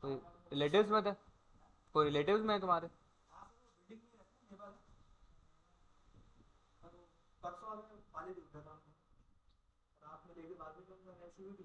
कोई रिलेटिव्स में थे? कोई रिलेटिव्स में है तुम्हारे? परसों में पानी दिख रहा था रात में, लेके बाद में ऐसी हुई थी।